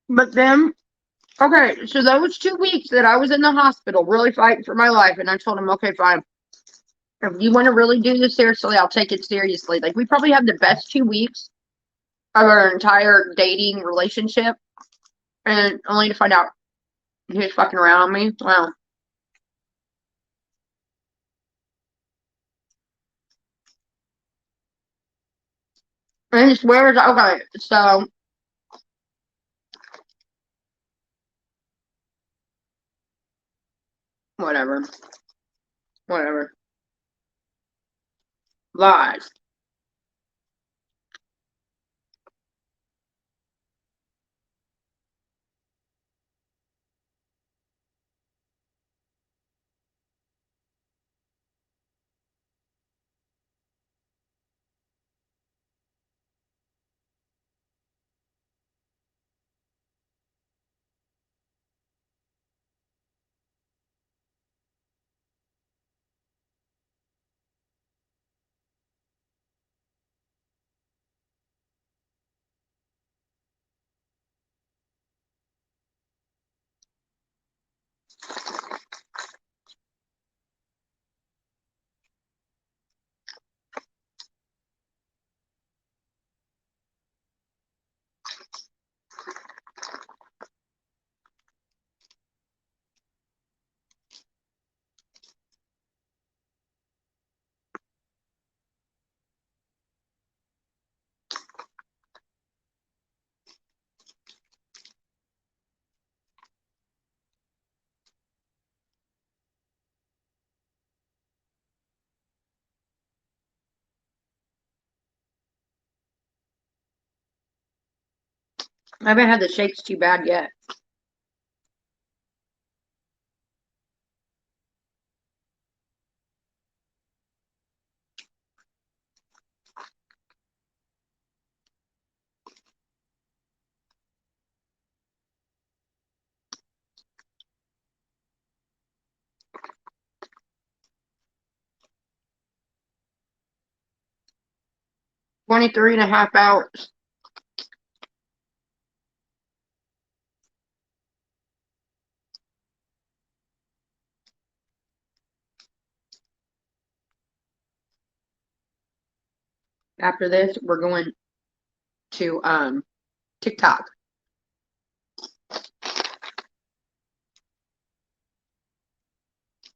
But then, okay, so those 2 weeks that I was in the hospital, really fighting for my life, and I told him, okay, fine. If you want to really do this seriously, I'll take it seriously. Like, we probably had the best 2 weeks of our entire dating relationship, and only to find out he was fucking around on me. Well, and he swears, okay, so whatever, whatever. Lies. I haven't had the shakes too bad yet. "23 and a half hours." After this, we're going to TikTok.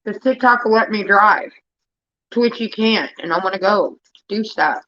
Because TikTok will let me drive. Twitch you can't, and I want to go do stuff.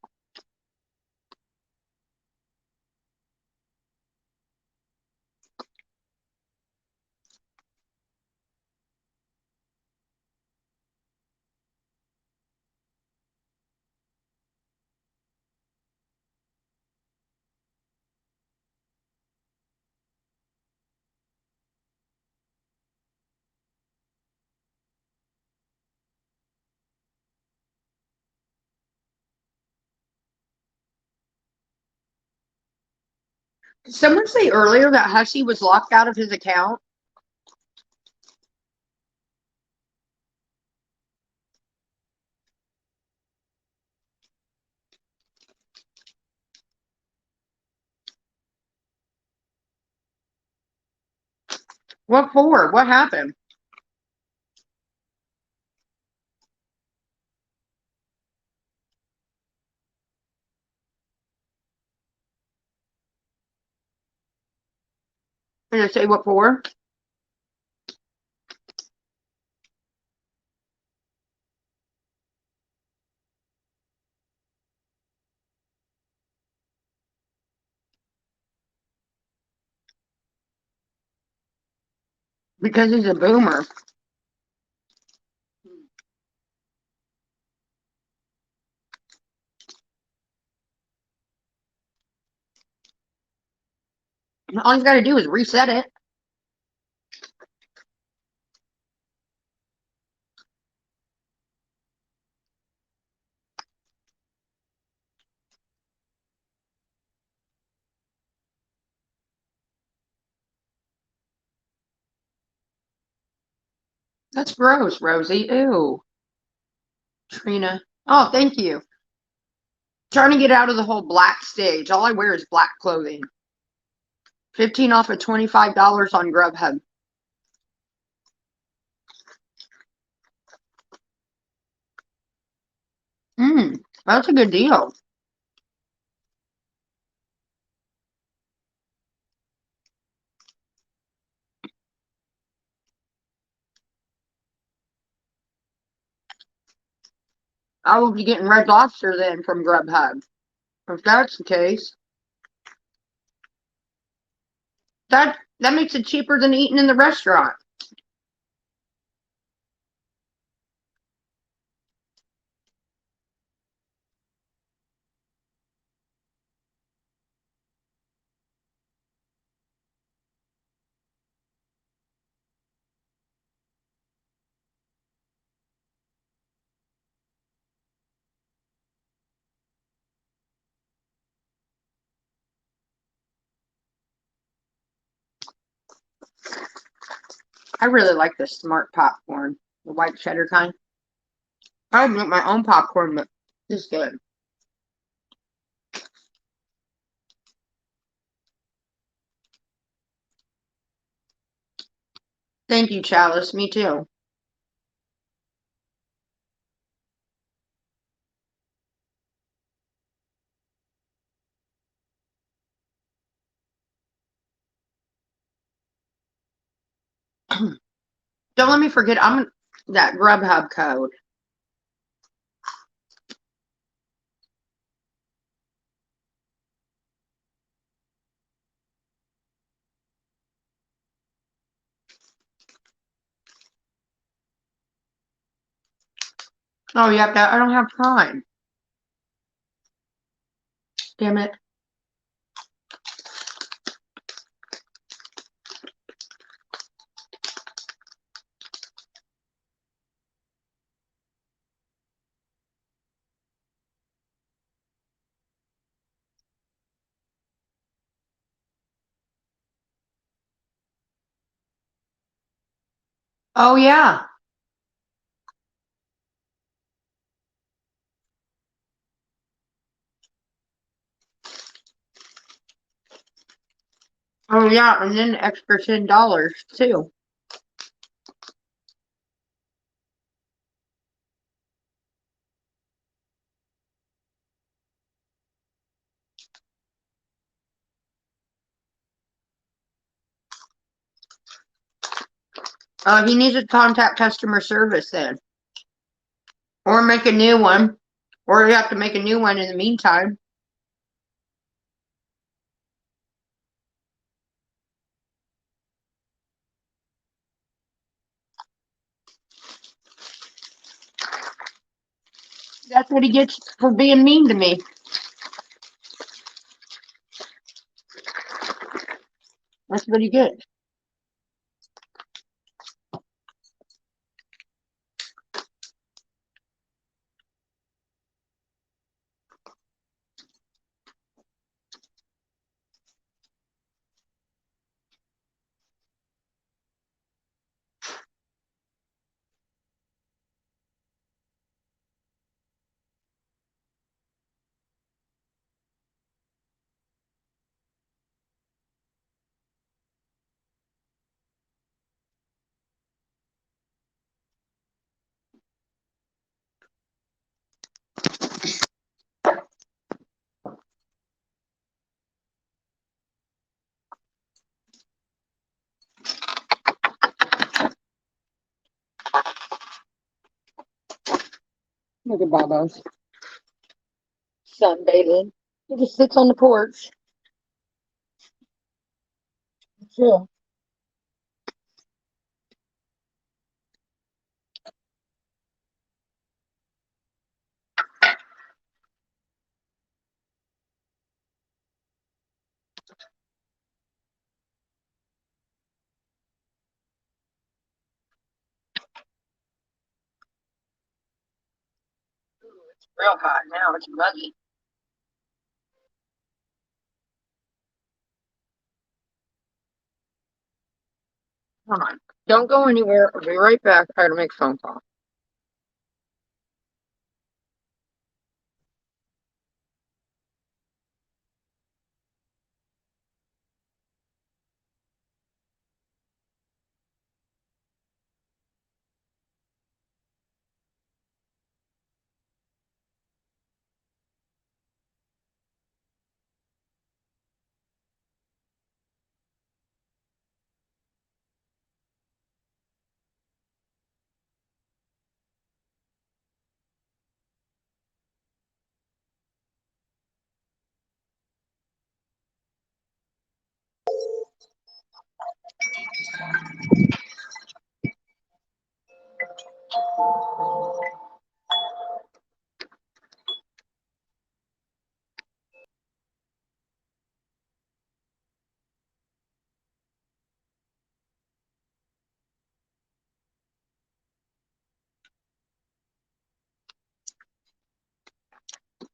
Did someone say earlier that Hussie was locked out of his account? What for? What happened? Did I say what for? Because he's a boomer. All he's got to do is reset it. That's gross, Rosie. Ew. Trina. Oh, thank you. Trying to get out of the whole black stage. All I wear is black clothing. 15 off of $25 on Grubhub. That's a good deal. I will be getting Red Lobster then from Grubhub. If that's the case, that makes it cheaper than eating in the restaurant. I really like the smart popcorn, the white cheddar kind. I make my own popcorn, but it's good. Thank you, Chalice. Me too. Don't let me forget. I'm that Grubhub code. Oh, you have that. I don't have Prime. Damn it. Oh yeah. Oh yeah, and then extra $10 too. He needs to contact customer service then, or make a new one, or you have to make a new one in the meantime. That's what he gets for being mean to me. That's what he gets. Look at Bobo's sunbathing. He just sits on the porch. Chill. It's real hot now. It's muggy. Hold on. Don't go anywhere. I'll be right back. I gotta make a phone call.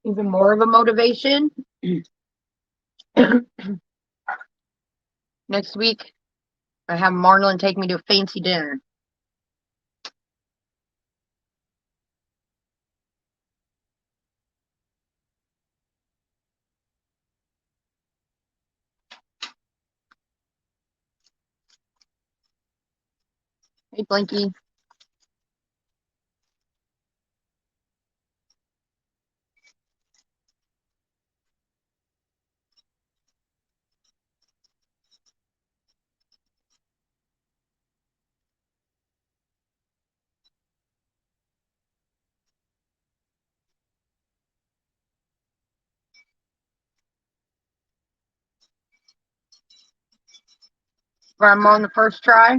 Even more of a motivation. Next week, I have Marlon take me to a fancy dinner. Hey, Blinky. I'm on the first try.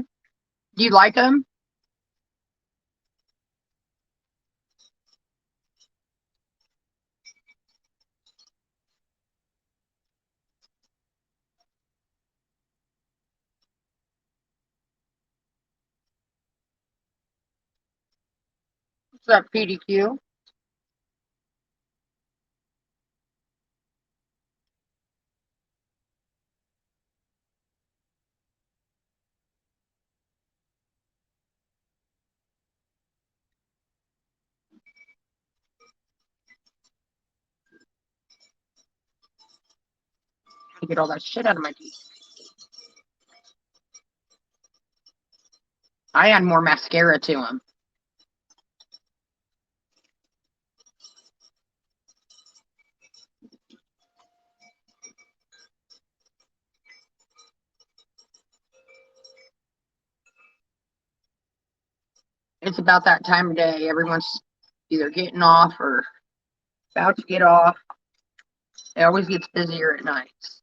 Do you like them? What's up, PDQ? to get all that shit out of my teeth. I add more mascara to them. It's about that time of day. Everyone's either getting off or about to get off. It always gets busier at nights.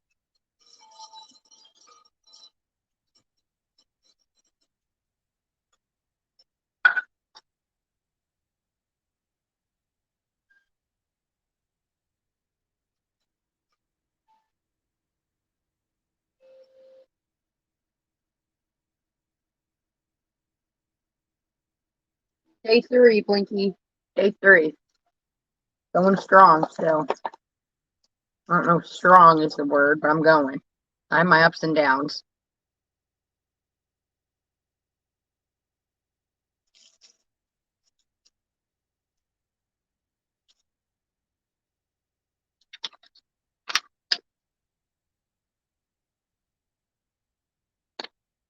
Day 3, Blinky. Day 3. Going strong still. I don't know if strong is the word, but I'm going. I have my ups and downs.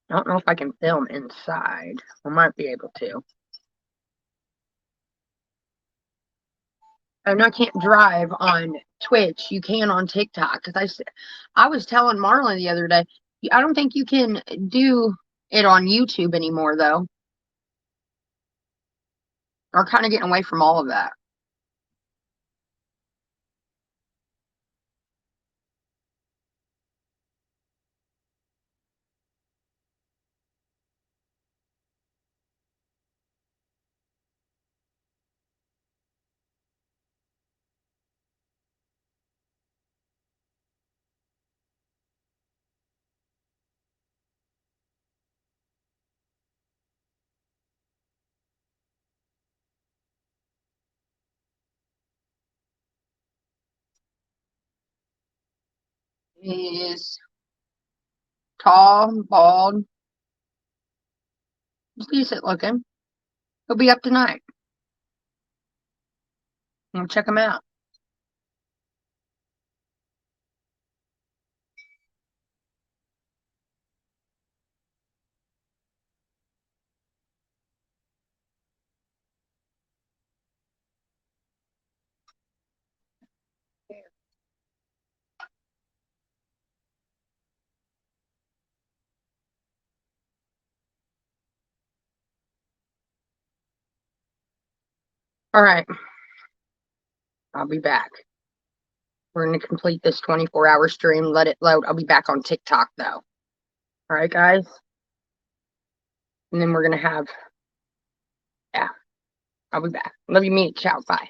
I don't know if I can film inside. I might be able to. And I can't drive on Twitch. You can on TikTok. Because I was telling Marlon the other day, I don't think you can do it on YouTube anymore, though. We're kind of getting away from all of that. He's tall, bald, decent looking. He'll be up tonight. We'll check him out. All right. I'll be back. We're going to complete this 24-hour stream. Let it load. I'll be back on TikTok, though. All right, guys? And then we're going to have, yeah, I'll be back. Love you, meet. Ciao. Bye.